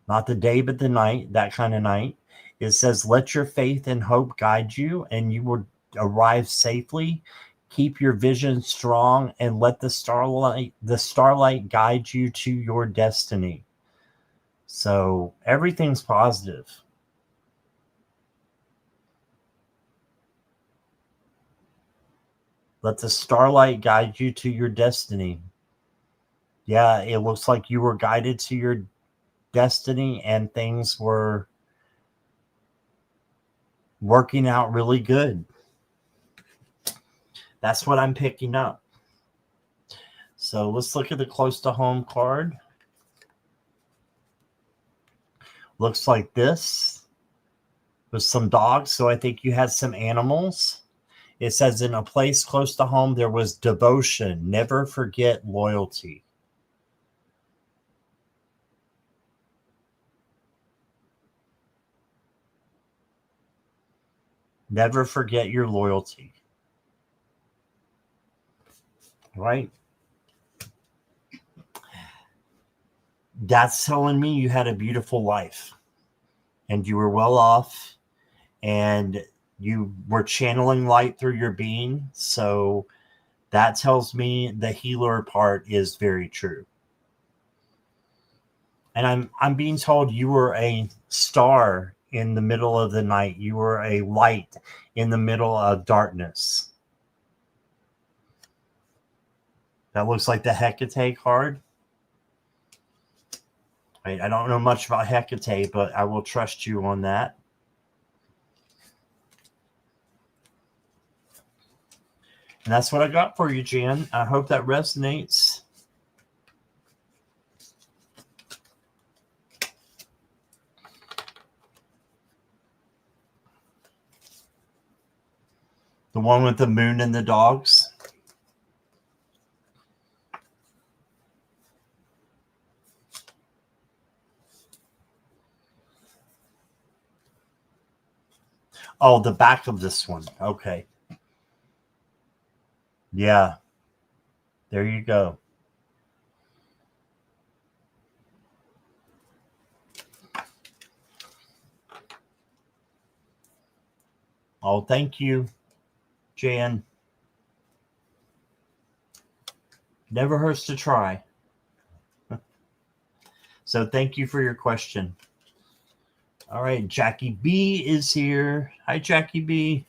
not the day, but the night, that kind of night. It says, let your faith and hope guide you, and you will arrive safely. Keep your vision strong and let the starlight guide you to your destiny. So everything's positive. Let the starlight guide you to your destiny. Yeah, it looks like you were guided to your destiny and things were working out really good. That's what I'm picking up. So let's look at the close to home card. Looks like this with some dogs. So I think you had some animals. It says in a place close to home, there was devotion. Never forget loyalty. Never forget your loyalty. Right? That's telling me you had a beautiful life and you were well off and you were channeling light through your being. So that tells me the healer part is very true. And I'm being told you were a star in the middle of the night. You were a light in the middle of darkness. That looks like the Hecate card. Right, I don't know much about Hecate, but I will trust you on that. And that's what I got for you, Jan. I hope that resonates. The one with the moon and the dogs. Oh, the back of this one. Okay. Yeah. There you go. Oh, thank you, Jan. Never hurts to try. So thank you for your question. All right, Jackie B is here. Hi, Jackie B.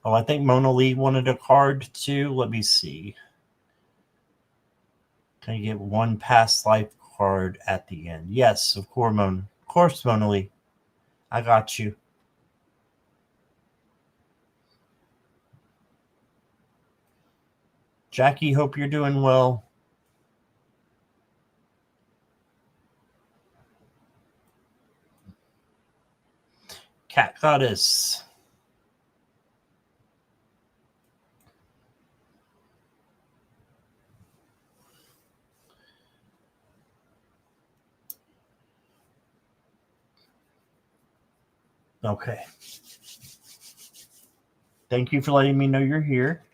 Oh, I think Mona Lee wanted a card too. Let me see. Can I get one past life card at the end? Yes, of course, Mona Lee. I got you. Jackie, hope you're doing well. Cat Goddess. Okay. Thank you for letting me know you're here.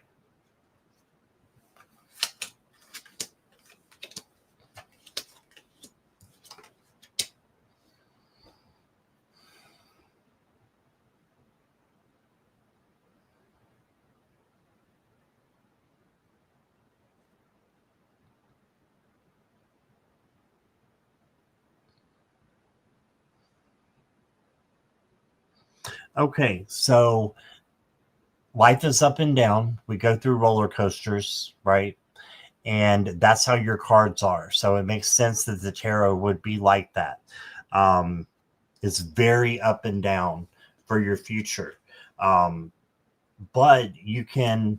Okay, so life is up and down. We go through roller coasters, right? And that's how your cards are. So it makes sense that the tarot would be like that. It's very up and down for your future. But you can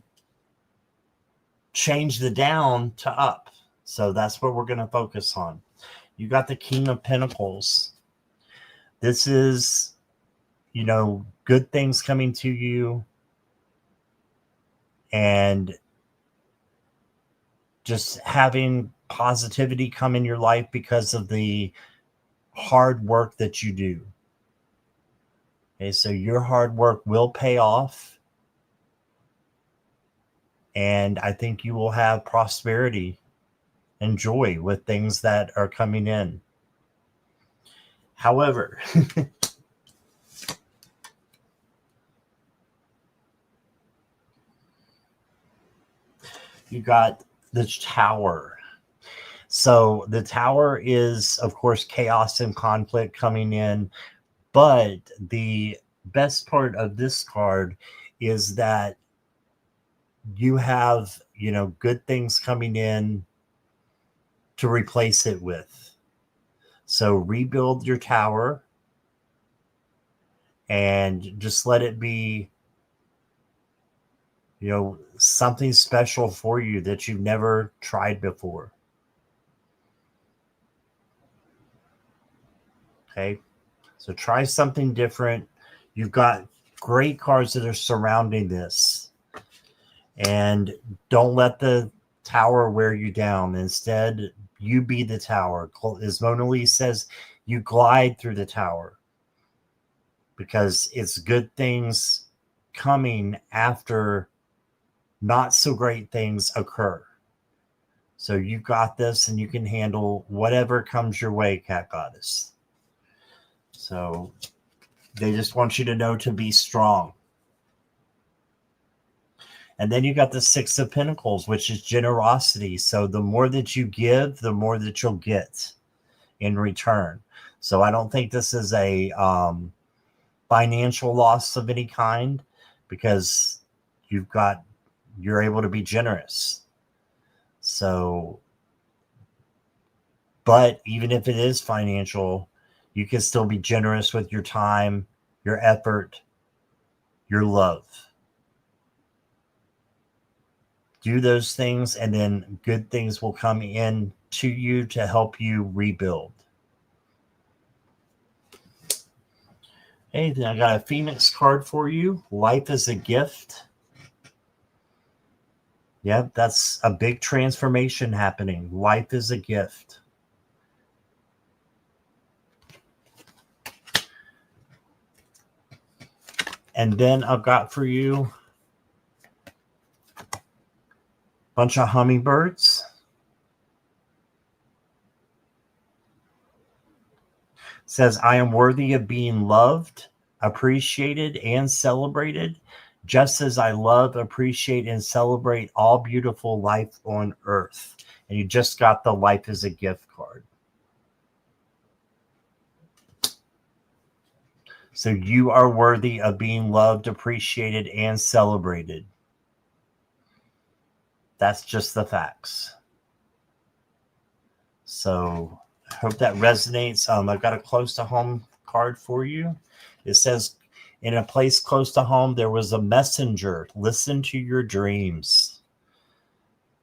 change the down to up. So that's what we're going to focus on. You got the King of Pentacles. This is, good things coming to you and just having positivity come in your life because of the hard work that you do. Okay, so your hard work will pay off. And I think you will have prosperity and joy with things that are coming in. However, you got the Tower. So the Tower is, of course, chaos and conflict coming in. But the best part of this card is that you have, good things coming in to replace it with. So rebuild your tower and just let it be, something special for you that you've never tried before. Okay. So try something different. You've got great cards that are surrounding this. And don't let the tower wear you down. Instead, you be the tower. As Mona Lee says, you glide through the tower because it's good things coming after not so great things occur. So you got this and you can handle whatever comes your way, Cat Goddess. So they just want you to know to be strong. And then you got the Six of Pentacles, which is generosity. So the more that you give, the more that you'll get in return. So I don't think this is a financial loss of any kind because you're able to be generous. So, but even if it is financial, you can still be generous with your time, your effort, your love. do those things, and then good things will come in to you to help you rebuild. Hey, then I got a Phoenix card for you. Life is a gift. Yeah, that's a big transformation happening. Life is a gift. And then I've got for you a bunch of hummingbirds. It says, I am worthy of being loved, appreciated, and celebrated, just as I love, appreciate, and celebrate all beautiful life on earth. And you just got the Life is a Gift card. So you are worthy of being loved, appreciated, and celebrated. That's just the facts. So I hope that resonates. I've got a close to home card for you. It says, in a place close to home, there was a messenger. Listen to your dreams.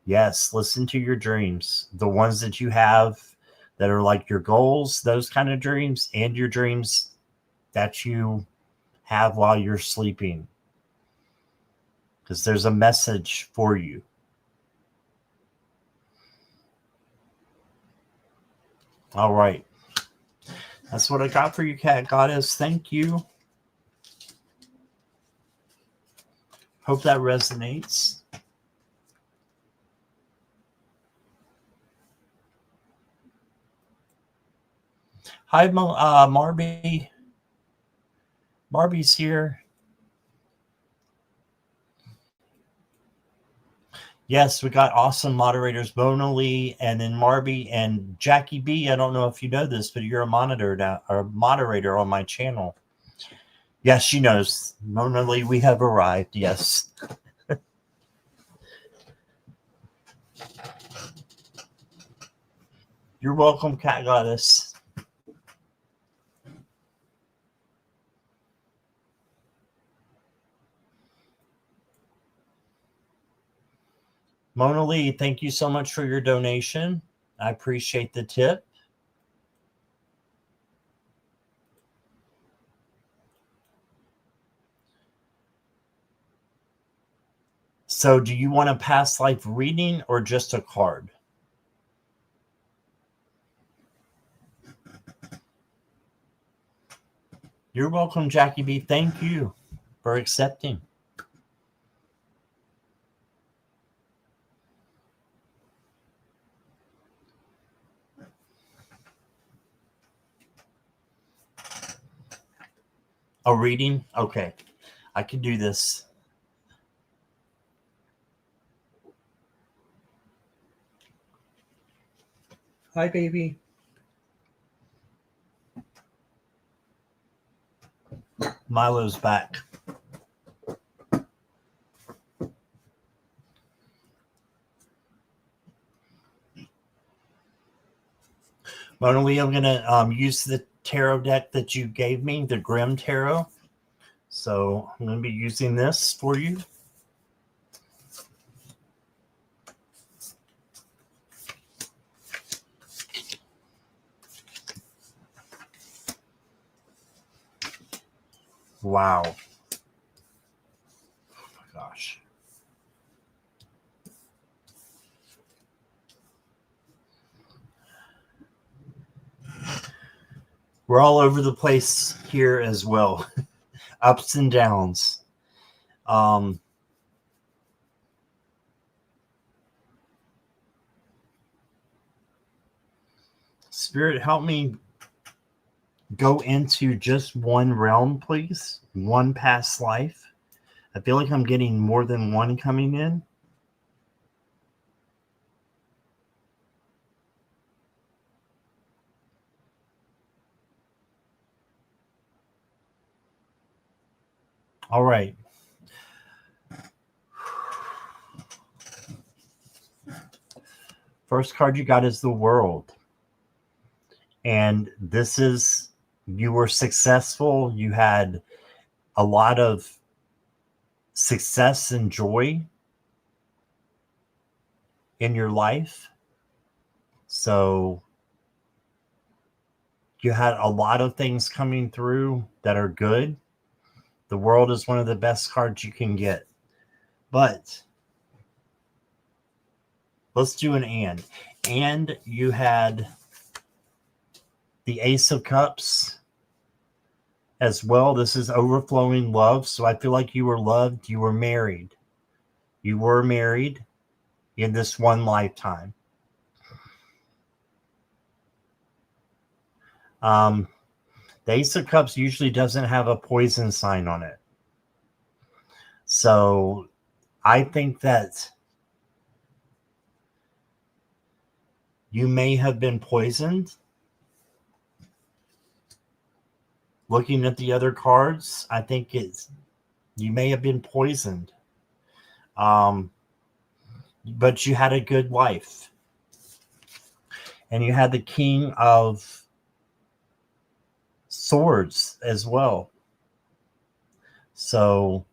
Yes, listen to your dreams. The ones that you have that are like your goals, those kind of dreams, and your dreams that you have while you're sleeping. Because there's a message for you. All right. That's what I got for you, Cat Goddess. Thank you. Hope that resonates. Hi, Marby. Marby's here. Yes, we got awesome moderators, Mona Lee, and then Marby and Jackie B. I don't know if you know this, but you're a monitor now, or moderator on my channel. Yes, she knows. Mona Lee, we have arrived. Yes. You're welcome, Cat Goddess. Mona Lee, thank you so much for your donation. I appreciate the tip. So do you want a past life reading or just a card? You're welcome, Jackie B. Thank you for accepting. A reading? Okay. I can do this. Hi, baby. Milo's back. Mona Lee, I'm going to use the tarot deck that you gave me, the Grimm Tarot. So I'm going to be using this for you. Wow. Oh my gosh. We're all over the place here as well. Ups and downs. Spirit, help me go into just one realm, please. One past life. I feel like I'm getting more than one coming in. All right. First card you got is the World. And this is, you were successful. You had a lot of success and joy. in your life. So you had a lot of things coming through that are good. The World is one of the best cards you can get. But let's do an and. And you had the Ace of Cups as well. This is overflowing love. So I feel like you were loved. You were married. You were married in this one lifetime. The Ace of Cups usually doesn't have a poison sign on it. So I think that you may have been poisoned. Looking at the other cards, I think you may have been poisoned. But you had a good life. And you had the King of Swords as well. So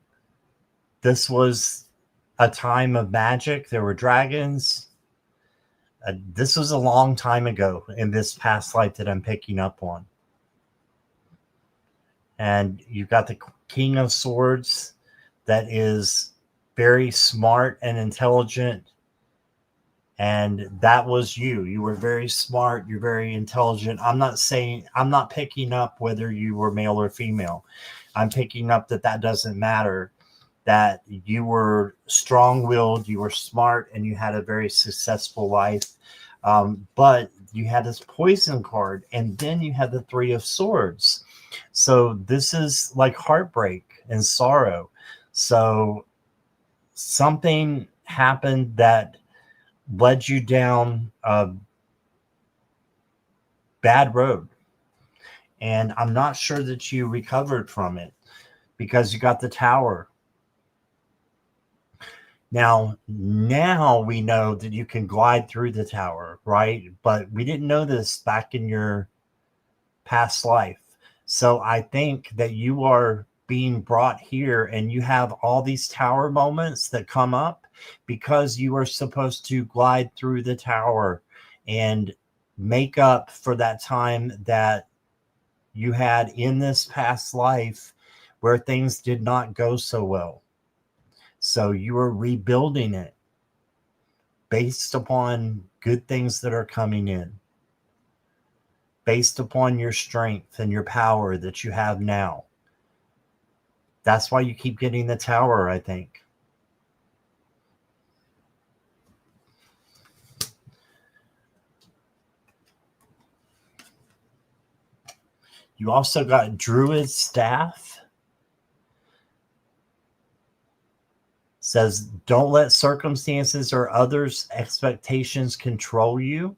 this was a time of magic. There were dragons. This was a long time ago in this past life that I'm picking up on. And you've got the King of Swords that is very smart and intelligent. And that was you. You were very smart. You're very intelligent. I'm not picking up whether you were male or female. I'm picking up that doesn't matter. That you were strong-willed, you were smart, and you had a very successful life. But you had this poison card, and then you had the Three of Swords. So this is like heartbreak and sorrow. So something happened that led you down a bad road. And I'm not sure that you recovered from it because you got the Tower. Now we know that you can glide through the Tower, right? But we didn't know this back in your past life. So I think that you are being brought here and you have all these Tower moments that come up because you are supposed to glide through the Tower and make up for that time that you had in this past life where things did not go so well. So you are rebuilding it based upon good things that are coming in, based upon your strength and your power that you have now. That's why you keep getting the Tower, I think. You also got Druid's Staff. Says, don't let circumstances or others' expectations control you.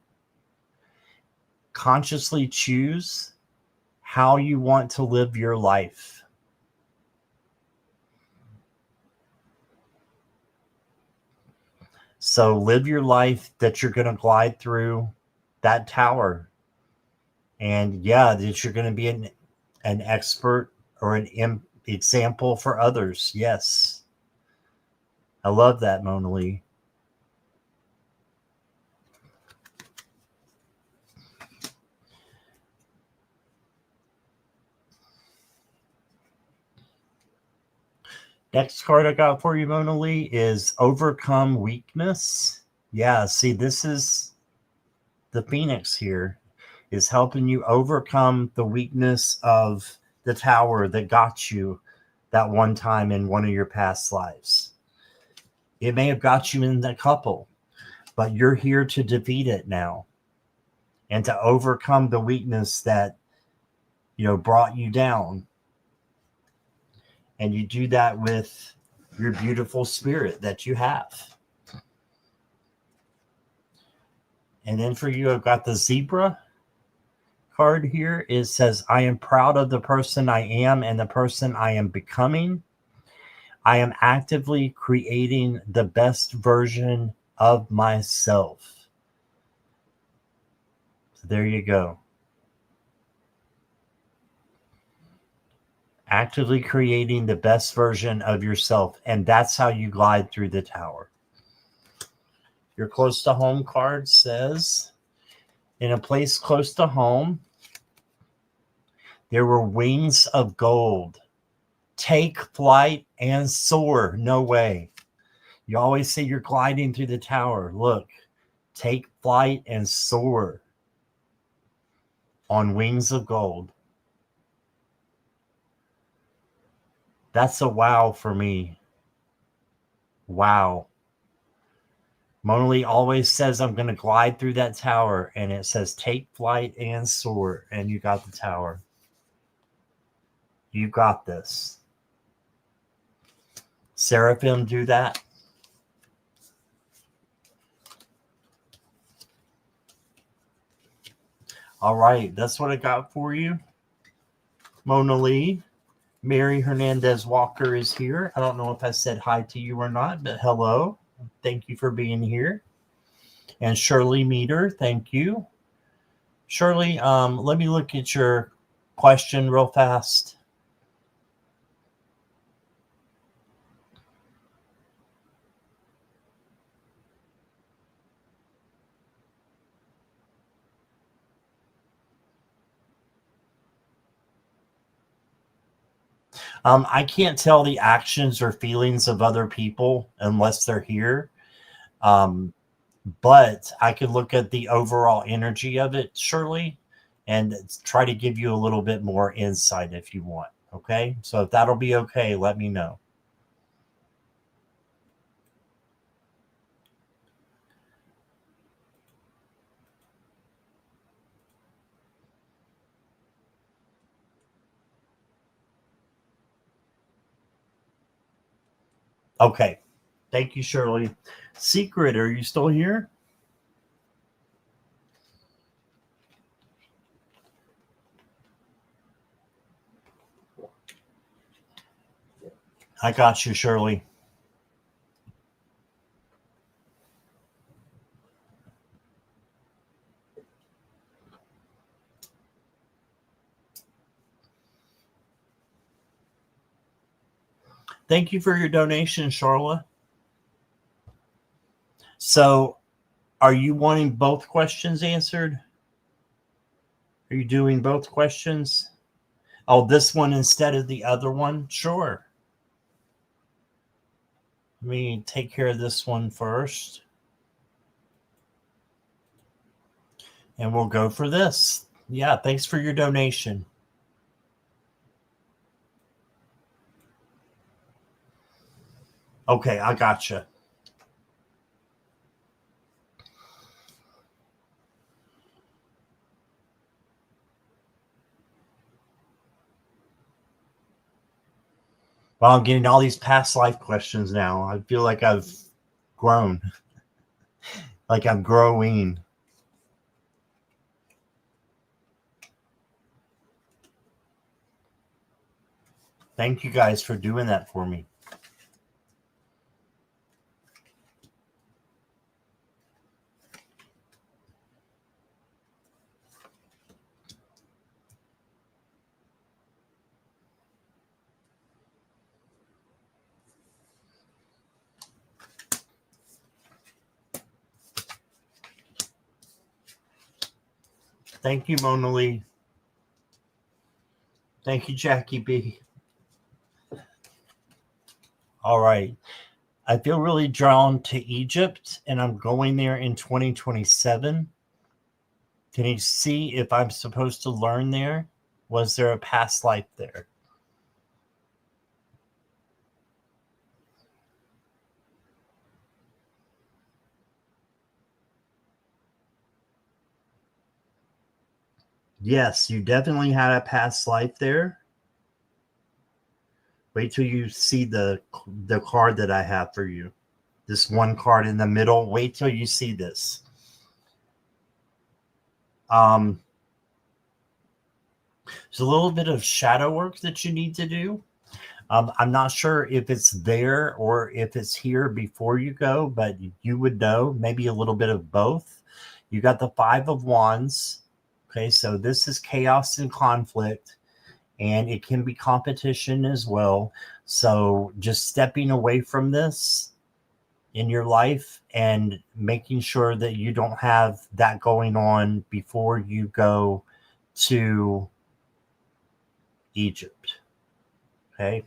Consciously choose how you want to live your life. So live your life that you're going to glide through that Tower. And yeah, that you're going to be an expert or an example for others. Yes. I love that, Mona Lee. Next card I got for you, Mona Lee, is Overcome Weakness. Yeah, see, this is the Phoenix here, is helping you overcome the weakness of the Tower that got you that one time in one of your past lives. It may have got you in that couple, but you're here to defeat it now and to overcome the weakness that, brought you down. And you do that with your beautiful spirit that you have. And then for you, I've got the Zebra card here. It says, I am proud of the person I am and the person I am becoming. I am actively creating the best version of myself. So there you go. Actively creating the best version of yourself. And that's how you glide through the Tower. Your close to home card says, in a place close to home, there were wings of gold. Take flight and soar. No way. You always say you're gliding through the tower. Look, take flight and soar on wings of gold. That's a wow for me. Wow. Mona Lee always says, I'm going to glide through that tower. And it says, take flight and soar. And you got the tower. You got this. Seraphim, do that. All right. That's what I got for you. Mona Lee. Mary Hernandez Walker is here. I don't know if I said hi to you or not, but hello. Thank you for being here. And Shirley Meter, thank you. Shirley, let me look at your question real fast. I can't tell the actions or feelings of other people unless they're here. But I could look at the overall energy of it, Shirley, and try to give you a little bit more insight if you want. Okay. So if that'll be okay, let me know. Okay. Thank you, Shirley. Secret, are you still here? I got you, Shirley. Thank you for your donation, Charlotte. So, are you wanting both questions answered? Are you doing both questions? Oh, this one instead of the other one? Sure. Let me take care of this one first. And we'll go for this. Yeah, thanks for your donation. Okay, I gotcha. Well, I'm getting all these past life questions now. I feel like I've grown, like I'm growing. Thank you guys for doing that for me. Thank you, Mona Lee. Thank you, Jackie B. All right. I feel really drawn to Egypt, and I'm going there in 2027. Can you see if I'm supposed to learn there? Was there a past life there? Yes, you definitely had a past life there. Wait till you see the card that I have for you. This one card in the middle. Wait till you see this. There's a little bit of shadow work that you need to do. I'm not sure if it's there or if it's here before you go, but you would know, maybe a little bit of both. You got the Five of Wands. Okay, so this is chaos and conflict, and it can be competition as well. So just stepping away from this in your life and making sure that you don't have that going on before you go to Egypt. Okay.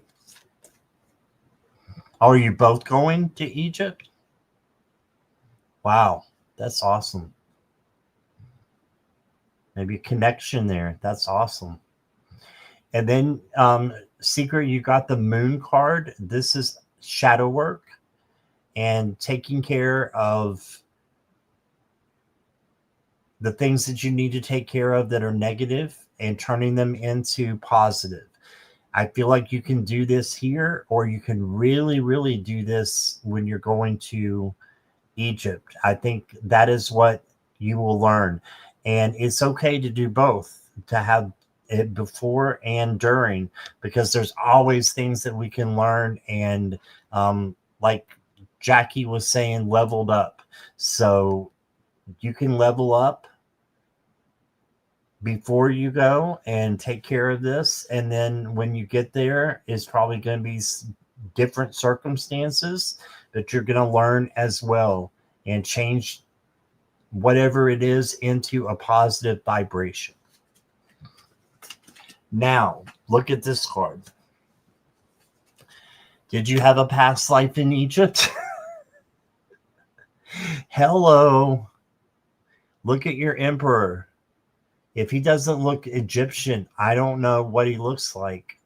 Are you both going to Egypt? Wow, that's awesome. Maybe a connection there. That's awesome. And then, Secret, you got the moon card. This is shadow work and taking care of the things that you need to take care of that are negative and turning them into positive. I feel like you can do this here, or you can really, really do this when you're going to Egypt. I think that is what you will learn. And it's okay to do both, to have it before and during, because there's always things that we can learn. And like Jackie was saying, leveled up. So you can level up before you go and take care of this. And then when you get there, it's probably going to be different circumstances that you're going to learn as well and change whatever it is into a positive vibration. Now, look at this card. Did you have a past life in Egypt? Hello. Look at your emperor. If he doesn't look Egyptian, I don't know what he looks like.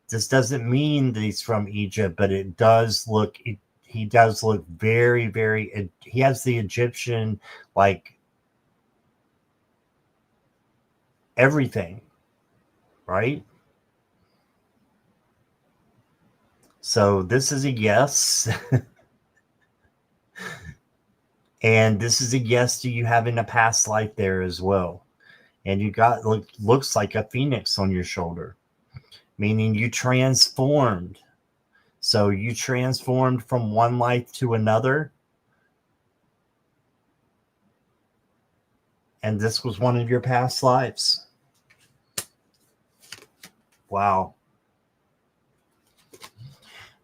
This doesn't mean that he's from Egypt, but it does look, he does look very, very, he has the Egyptian, like, everything, right? So this is a yes. And this is a yes to you having a past life there as well. And you got, looks like a phoenix on your shoulder, meaning you transformed. So you transformed from one life to another. And this was one of your past lives. Wow.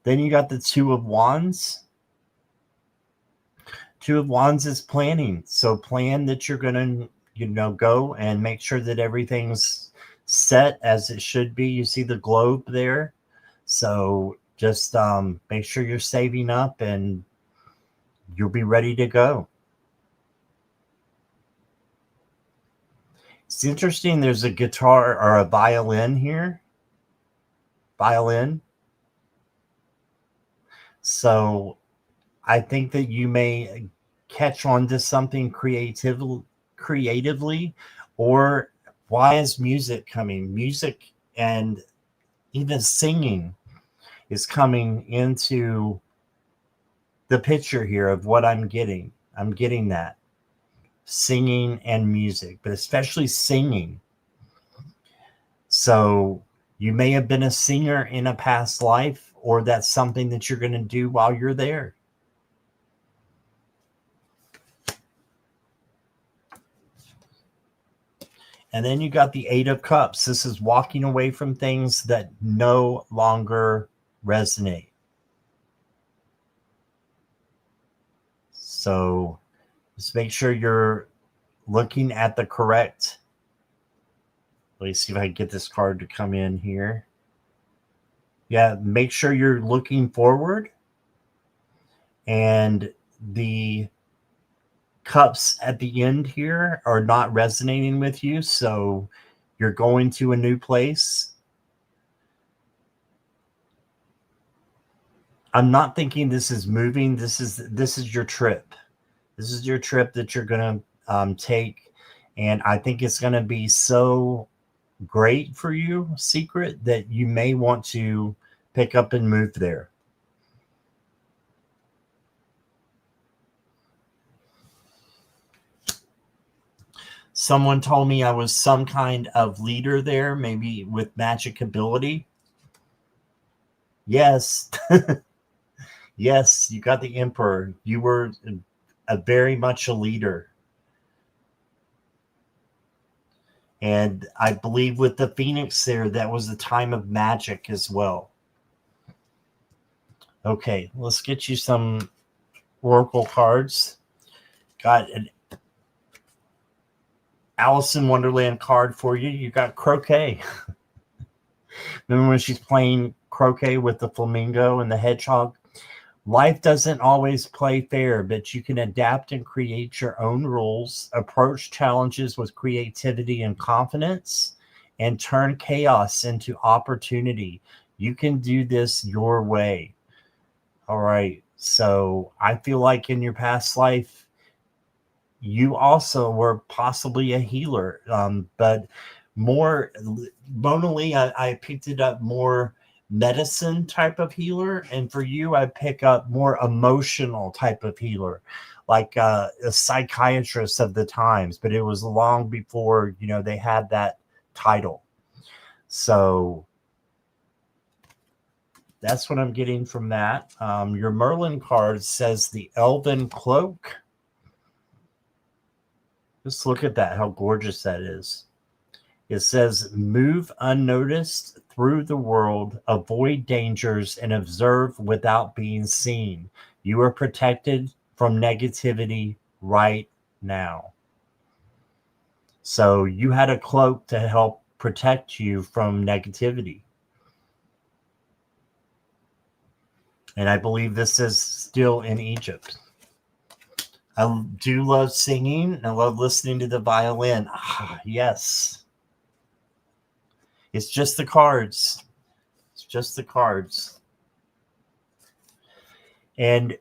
Then you got the Two of Wands. Two of Wands is planning. So plan that you're going to, go and make sure that everything's set as it should be. You see the globe there. So just make sure you're saving up and you'll be ready to go. It's interesting. There's a guitar or a violin here. Violin. So I think that you may catch on to something creatively, or why is music coming? Music and even singing is coming into the picture here of what I'm getting. I'm getting that. Singing and music, but especially singing. So you may have been a singer in a past life, or that's something that you're going to do while you're there. And then you got the Eight of Cups. This is walking away from things that no longer resonate. So just make sure you're looking at the correct. Let me see if I can get this card to come in here. Yeah, make sure you're looking forward. And the cups at the end here are not resonating with you. So you're going to a new place. I'm not thinking this is moving. This is your trip. This is your trip that you're going to take. And I think it's going to be so great for you, Secret, that you may want to pick up and move there. Someone told me I was some kind of leader there, maybe with magic ability. Yes. Yes, you got the Emperor. You were a very much a leader. And I believe with the Phoenix there, that was a time of magic as well. Okay, let's get you some Oracle cards. Got an Alice in Wonderland card for you. You got croquet. Remember when she's playing croquet with the flamingo and the hedgehog? Life doesn't always play fair, but you can adapt and create your own rules, approach challenges with creativity and confidence, and turn chaos into opportunity. You can do this your way. All right. So I feel like in your past life, you also were possibly a healer, but more Mona Lee, I picked it up more medicine type of healer, and for you I pick up more emotional type of healer, like a psychiatrist of the times, but it was long before they had that title. So that's what I'm getting from that. Your Merlin card says the Elven Cloak. Just look at that, how gorgeous that is. It says, move unnoticed through the world, avoid dangers, and observe without being seen. You are protected from negativity right now. So you had a cloak to help protect you from negativity. And I believe this is still in Egypt. I do love singing, and I love listening to the violin. Ah, yes. It's just the cards. It's just the cards. And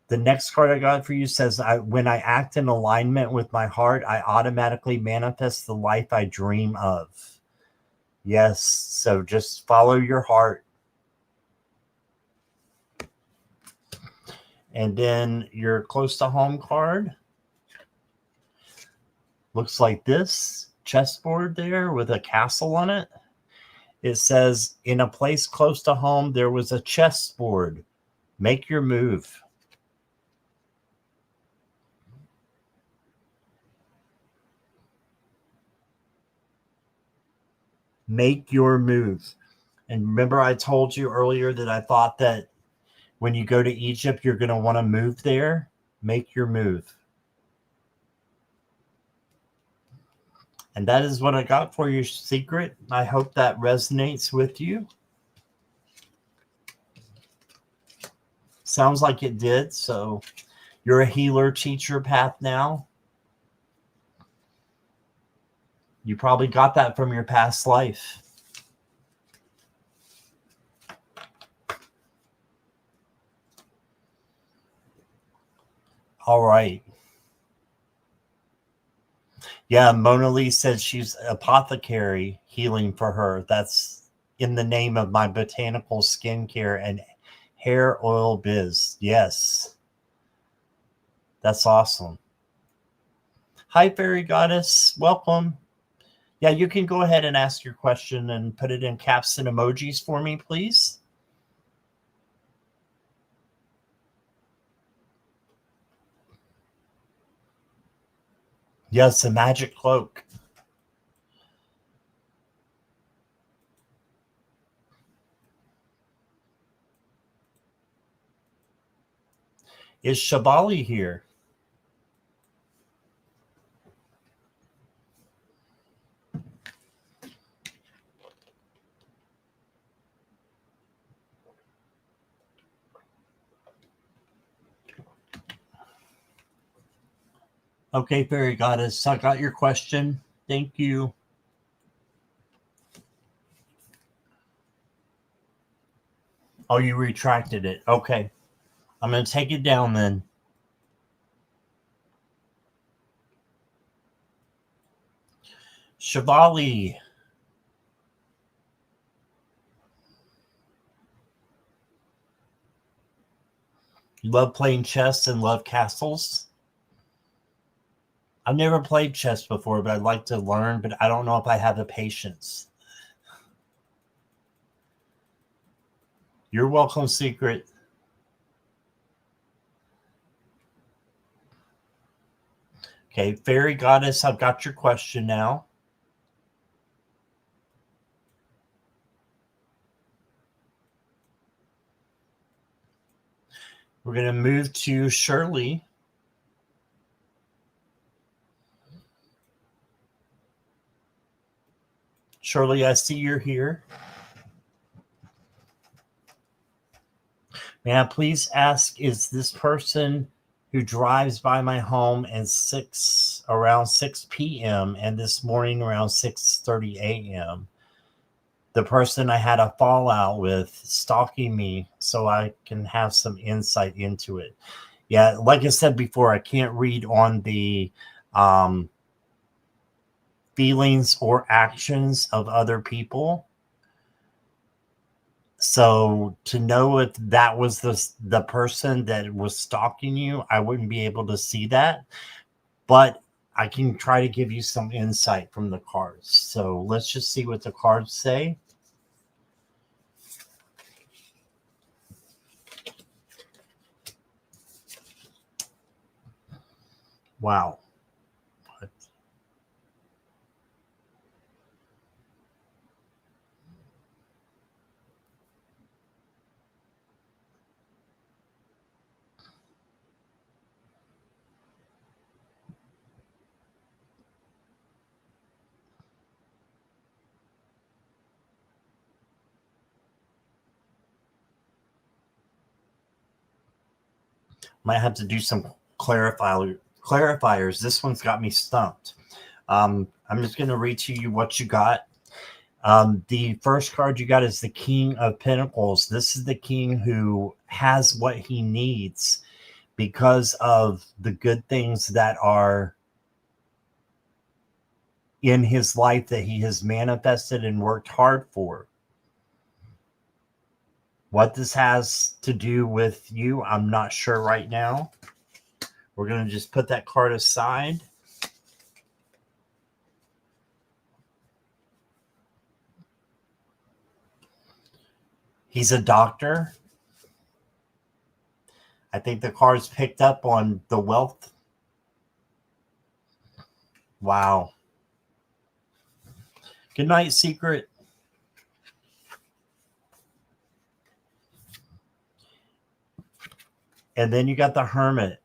the next card I got for you says, when I act in alignment with my heart, I automatically manifest the life I dream of. Yes. So just follow your heart. And then your close to home card looks like this chessboard there with a castle on it. It says, in a place close to home, there was a chessboard. Make your move. Make your move. And remember, I told you earlier that I thought that when you go to Egypt, you're going to want to move there. Make your move. And that is what I got for your secret. I hope that resonates with you. Sounds like it did. So you're a healer teacher path now. You probably got that from your past life. All right. Yeah, Mona Lee said she's apothecary healing for her. That's in the name of my botanical skincare and hair oil biz. Yes. That's awesome. Hi, Fairy Goddess. Welcome. Yeah, you can go ahead and ask your question and put it in caps and emojis for me, please. Yes, a magic cloak. Is Shabali here? Okay, Fairy Goddess, I got your question. Thank you. Oh, you retracted it. Okay. I'm going to take it down then. Shavali. You love playing chess and love castles? I've never played chess before, but I'd like to learn, but I don't know if I have the patience. You're welcome, Secret. Okay, Fairy Goddess, I've got your question now. We're going to move to Shirley. Shirley, I see you're here. May I please ask, is this person who drives by my home at around 6 p.m. and this morning around 6:30 a.m.? The person I had a fallout with stalking me so I can have some insight into it. Yeah, like I said before, I can't read on the feelings or actions of other people. So to know if that was the person that was stalking you, I wouldn't be able to see that. But I can try to give you some insight from the cards. So let's just see what the cards say. Wow. Might have to do some clarifiers. This one's got me stumped. I'm just going to read to you what you got. The first card you got is the King of Pentacles. This is the king who has what he needs because of the good things that are in his life that he has manifested and worked hard for. What this has to do with you, I'm not sure right now. We're going to just put that card aside. He's a doctor. I think the card's picked up on the wealth. Wow. Good night, Secret. And then you got the Hermit.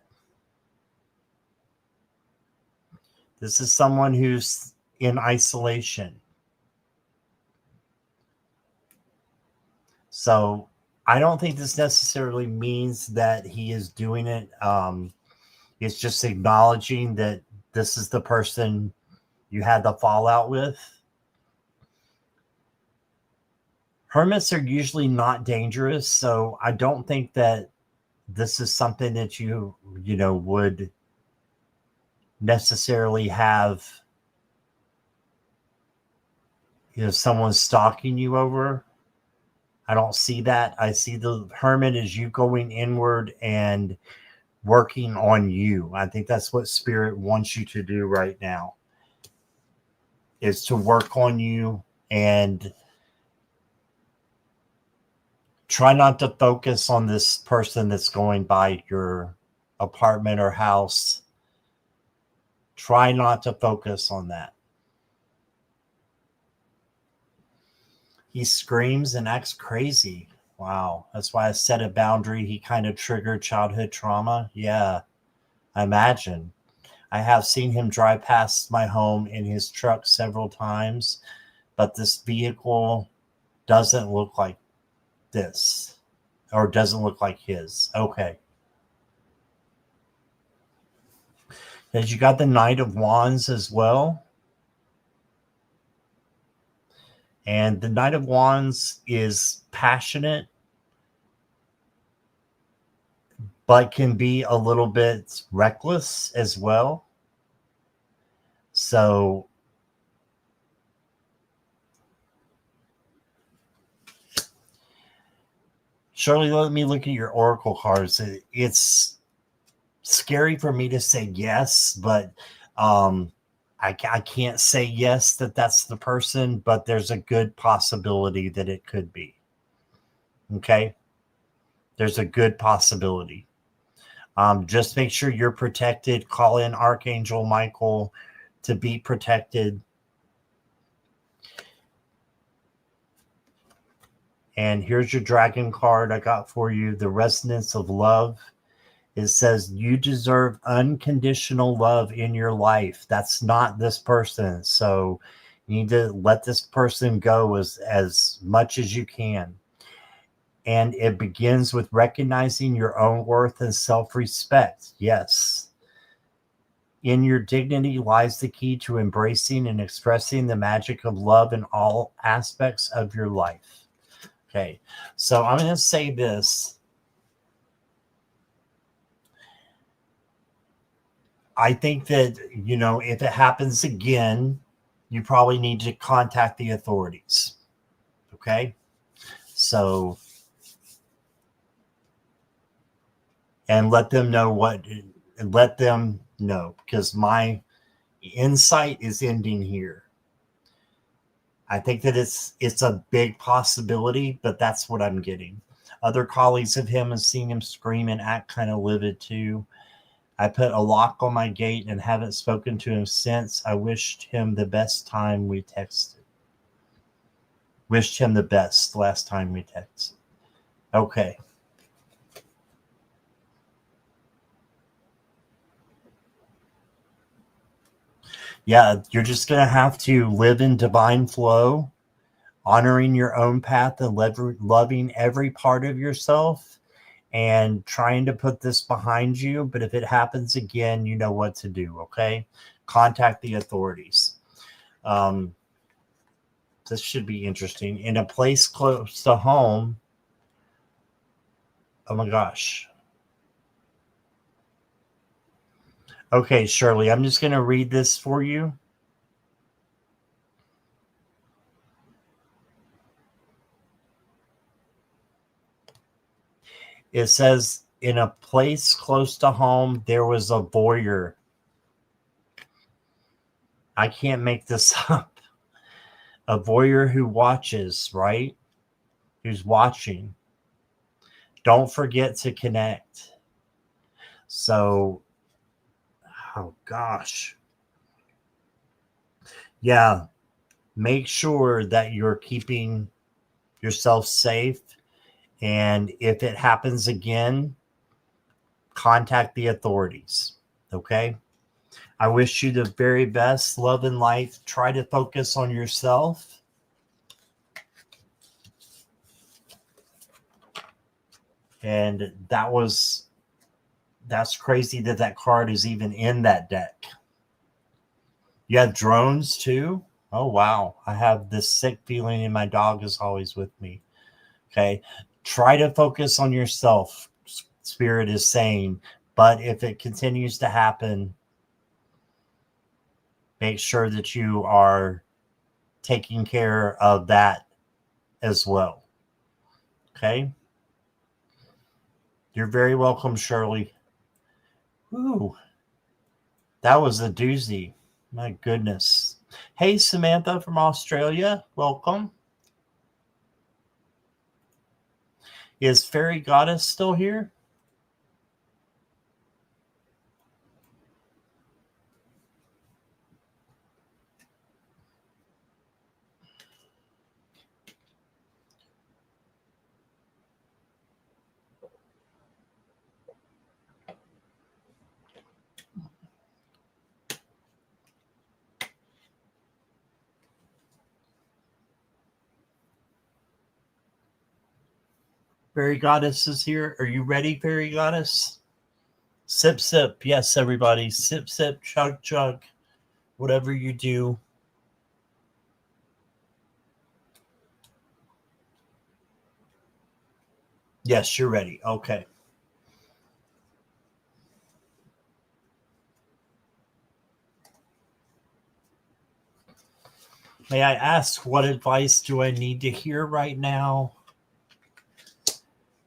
This is someone who's in isolation. So I don't think this necessarily means that he is doing it. It's just acknowledging that this is the person you had the fallout with. Hermits are usually not dangerous, so I don't think that this is something that you would necessarily have someone stalking you over. I don't see that. I see the Hermit as you going inward and working on you. I think that's what Spirit wants you to do right now, is to work on you and try not to focus on this person that's going by your apartment or house. Try not to focus on that. He screams and acts crazy. Wow. That's why I set a boundary. He kind of triggered childhood trauma. Yeah, I imagine. I have seen him drive past my home in his truck several times, but this vehicle doesn't look like this, or doesn't look like his. Okay. Then you got the Knight of Wands as well. And the Knight of Wands is passionate, but can be a little bit reckless as well. So Shirley, let me look at your oracle cards. It's scary for me to say yes, but I can't say yes that that's the person, but there's a good possibility that it could be. Okay? There's a good possibility. Just make sure you're protected. Call in Archangel Michael to be protected. And here's your dragon card I got for you, the resonance of love. It says you deserve unconditional love in your life. That's not this person. So you need to let this person go as much as you can. And it begins with recognizing your own worth and self-respect. Yes. In your dignity lies the key to embracing and expressing the magic of love in all aspects of your life. Okay, so I'm going to say this. I think that, if it happens again, you probably need to contact the authorities. Okay, so, and let them know because my insight is ending here. I think that it's a big possibility, but that's what I'm getting. Other colleagues of him have seen him scream and act kind of livid too. I put a lock on my gate and haven't spoken to him since. I wished him the best time we texted. Wished him the best last time we texted. Okay. Yeah, you're just going to have to live in divine flow, honoring your own path and loving every part of yourself and trying to put this behind you. But if it happens again, you know what to do. Okay. Contact the authorities. This should be interesting. In a place close to home. Oh my gosh. Okay, Shirley, I'm just going to read this for you. It says, in a place close to home, there was a voyeur. I can't make this up. A voyeur who watches, right? Who's watching. Don't forget to connect. So, oh gosh. Yeah. Make sure that you're keeping yourself safe. And if it happens again, contact the authorities. Okay. I wish you the very best. Love and light. Try to focus on yourself. And that's crazy that card is even in that deck. You have drones too? Oh, wow. I have this sick feeling and my dog is always with me. Okay. Try to focus on yourself, Spirit is saying. But if it continues to happen, make sure that you are taking care of that as well. Okay. You're very welcome, Shirley. Ooh, that was a doozy. My goodness. Hey, Samantha from Australia. Welcome. Is Fairy Goddess still here? Fairy Goddess is here. Are you ready, Fairy Goddess? Sip, sip. Yes, everybody. Sip, sip, chug, chug. Whatever you do. Yes, you're ready. Okay. May I ask, what advice do I need to hear right now,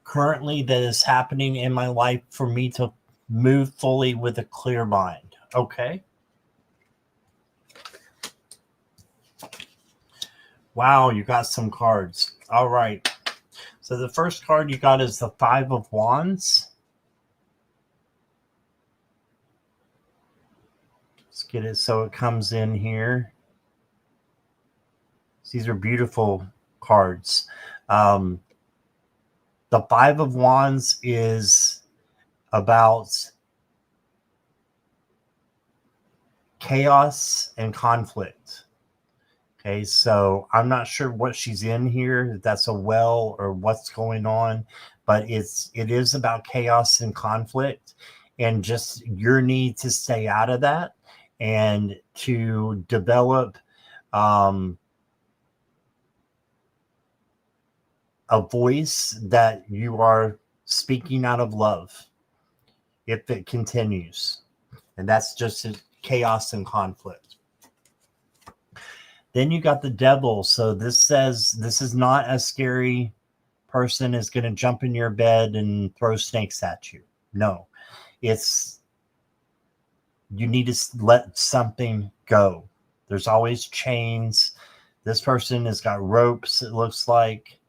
currently, that is happening in my life for me to move fully with a clear mind? Okay. Wow, you got some cards. All right. So the first card you got is the Five of Wands. Let's get it so it comes in here. These are beautiful cards. The Five of Wands is about chaos and conflict. Okay, so I'm not sure what she's in here, if that's a well or what's going on, but it is about chaos and conflict, and just your need to stay out of that and to develop um, a voice that you are speaking out of love if it continues. And that's just chaos and conflict. Then you got the devil. So this says this is not a scary person is going to jump in your bed and throw snakes at you. No, it's you need to let something go. There's always chains. This person has got ropes, it looks like.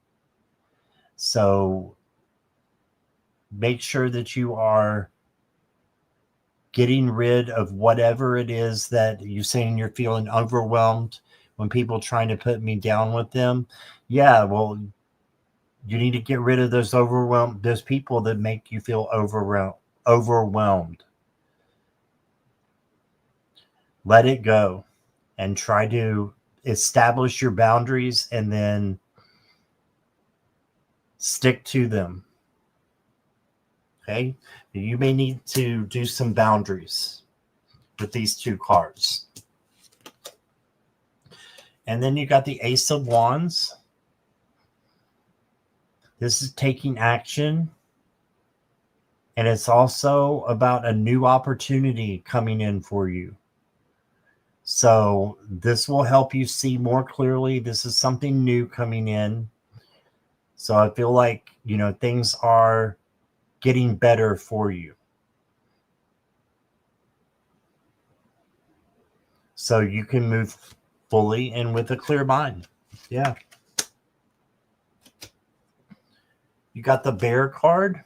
So make sure that you are getting rid of whatever it is that you're saying you're feeling overwhelmed when people trying to put me down with them. Yeah, well, you need to get rid of those people that make you feel overwhelmed. Let it go and try to establish your boundaries and then stick to them. Okay, you may need to do some boundaries with these two cards. And then you got the Ace of Wands. This is taking action. And it's also about a new opportunity coming in for you. So this will help you see more clearly. This is something new coming in. So I feel like, things are getting better for you. So you can move fully and with a clear mind. Yeah. You got the Bear card.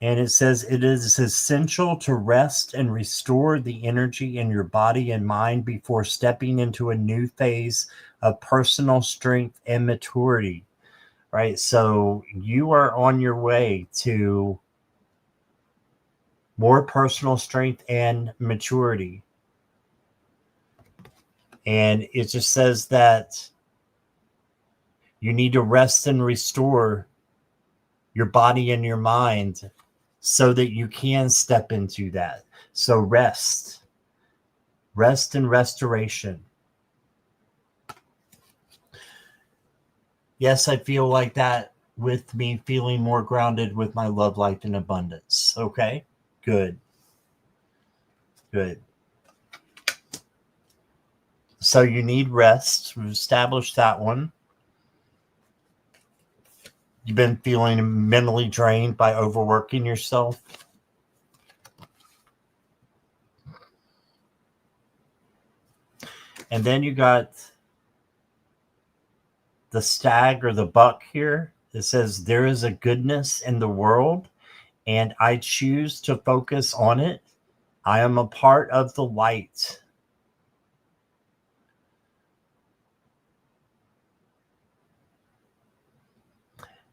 And it says it is essential to rest and restore the energy in your body and mind before stepping into a new phase of personal strength and maturity. Right? So you are on your way to more personal strength and maturity. And it just says that you need to rest and restore your body and your mind so that you can step into that. So rest and restoration. Yes, I feel like that with me feeling more grounded with my love life and abundance. Okay, good. So you need rest. We've established that one. You've been feeling mentally drained by overworking yourself. And then you got the stag or the buck here. It says, there is a goodness in the world, and I choose to focus on it. I am a part of the light.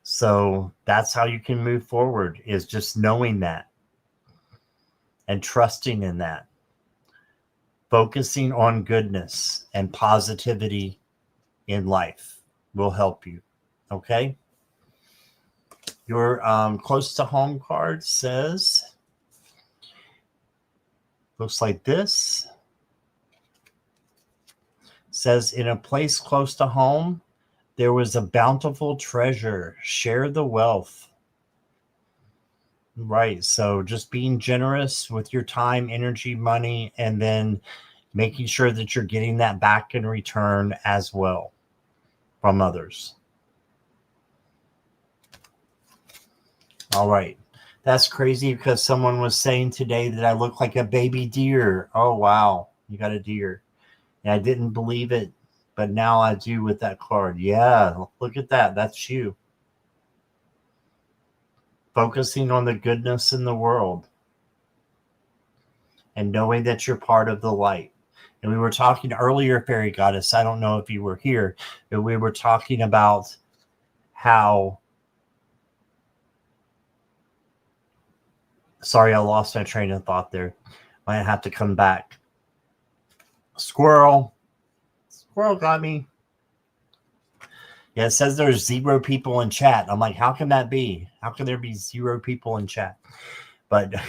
So that's how you can move forward, is just knowing that and trusting in that. Focusing on goodness and positivity in life will help you. Okay. Your close to home card says, looks like this. Says, in a place close to home, there was a bountiful treasure. Share the wealth. Right. So just being generous with your time, energy, money, and then making sure that you're getting that back in return as well from others. All right. That's crazy because someone was saying today that I look like a baby deer. Oh, wow. You got a deer. And I didn't believe it, but now I do with that card. Yeah, look at that. That's you. Focusing on the goodness in the world and knowing that you're part of the light. And we were talking earlier, Fairy Goddess. I don't know if you were here, but we were talking about how. Sorry, I lost my train of thought there. Might have to come back. Squirrel got me. Yeah, it says there's 0 people in chat. I'm like, how can that be? How can there be 0 people in chat? But it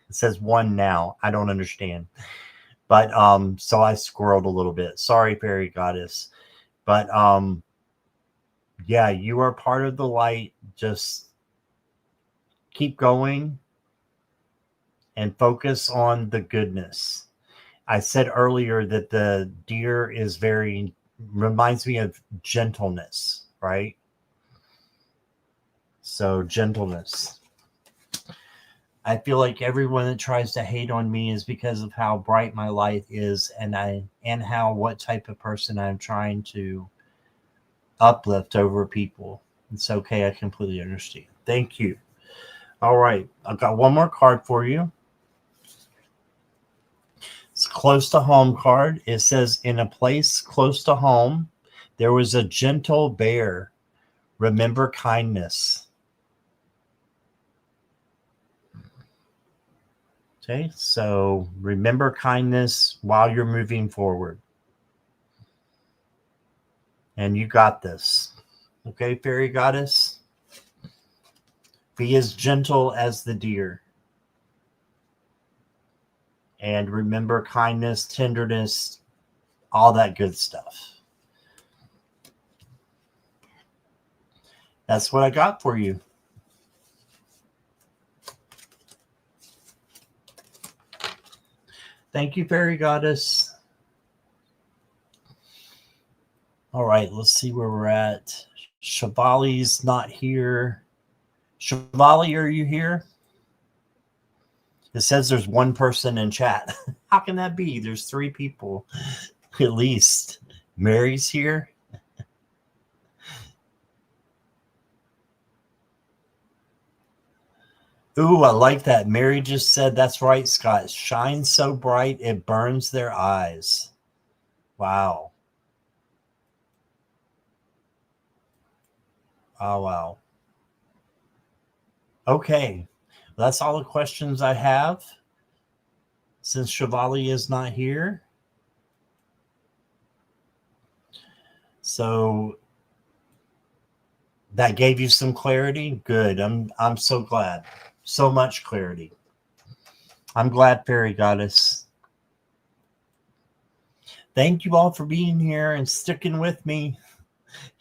says 1 now. I don't understand. But so I squirreled a little bit. Sorry, Fairy Goddess. But yeah, you are part of the light. Just keep going and focus on the goodness. I said earlier that the deer is reminds me of gentleness, right? So gentleness. I feel like everyone that tries to hate on me is because of how bright my light is, and what type of person I'm trying to uplift over people. It's okay. I completely understand. Thank you. All right. I've got one more card for you. It's a close to home card. It says, in a place close to home, there was a gentle bear. Remember kindness. Okay, so remember kindness while you're moving forward. And you got this. Okay, Fairy Goddess? Be as gentle as the deer. And remember kindness, tenderness, all that good stuff. That's what I got for you. Thank you, Fairy Goddess. All right, let's see where we're at. Shivali's not here. Shivali, are you here? It says there's 1 person in chat. How can that be? There's 3 people at least. Mary's here. Ooh, I like that. Mary just said, that's right, Scott. Shines so bright, it burns their eyes. Wow. Oh, wow. Okay. That's all the questions I have. Since Shivali is not here. So that gave you some clarity. Good. I'm so glad. So much clarity. I'm glad, Fairy Goddess. Thank you all for being here and sticking with me.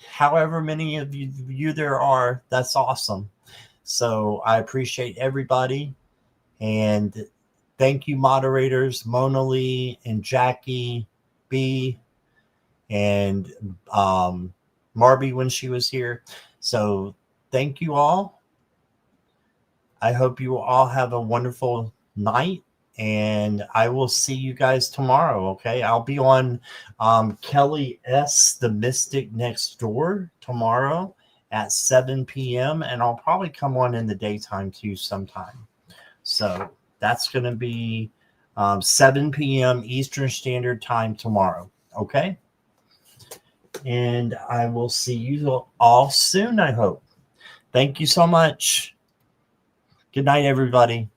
However many of you there are, that's awesome. So I appreciate everybody. And thank you, moderators, Mona Lee and Jackie B and Marby when she was here. So thank you all. I hope you all have a wonderful night, and I will see you guys tomorrow. Okay, I'll be on Kelly S. The Mystic Next Door tomorrow at 7 p.m. and I'll probably come on in the daytime too sometime. So that's going to be 7 p.m. Eastern Standard Time tomorrow. Okay, and I will see you all soon, I hope. Thank you so much. Good night, everybody.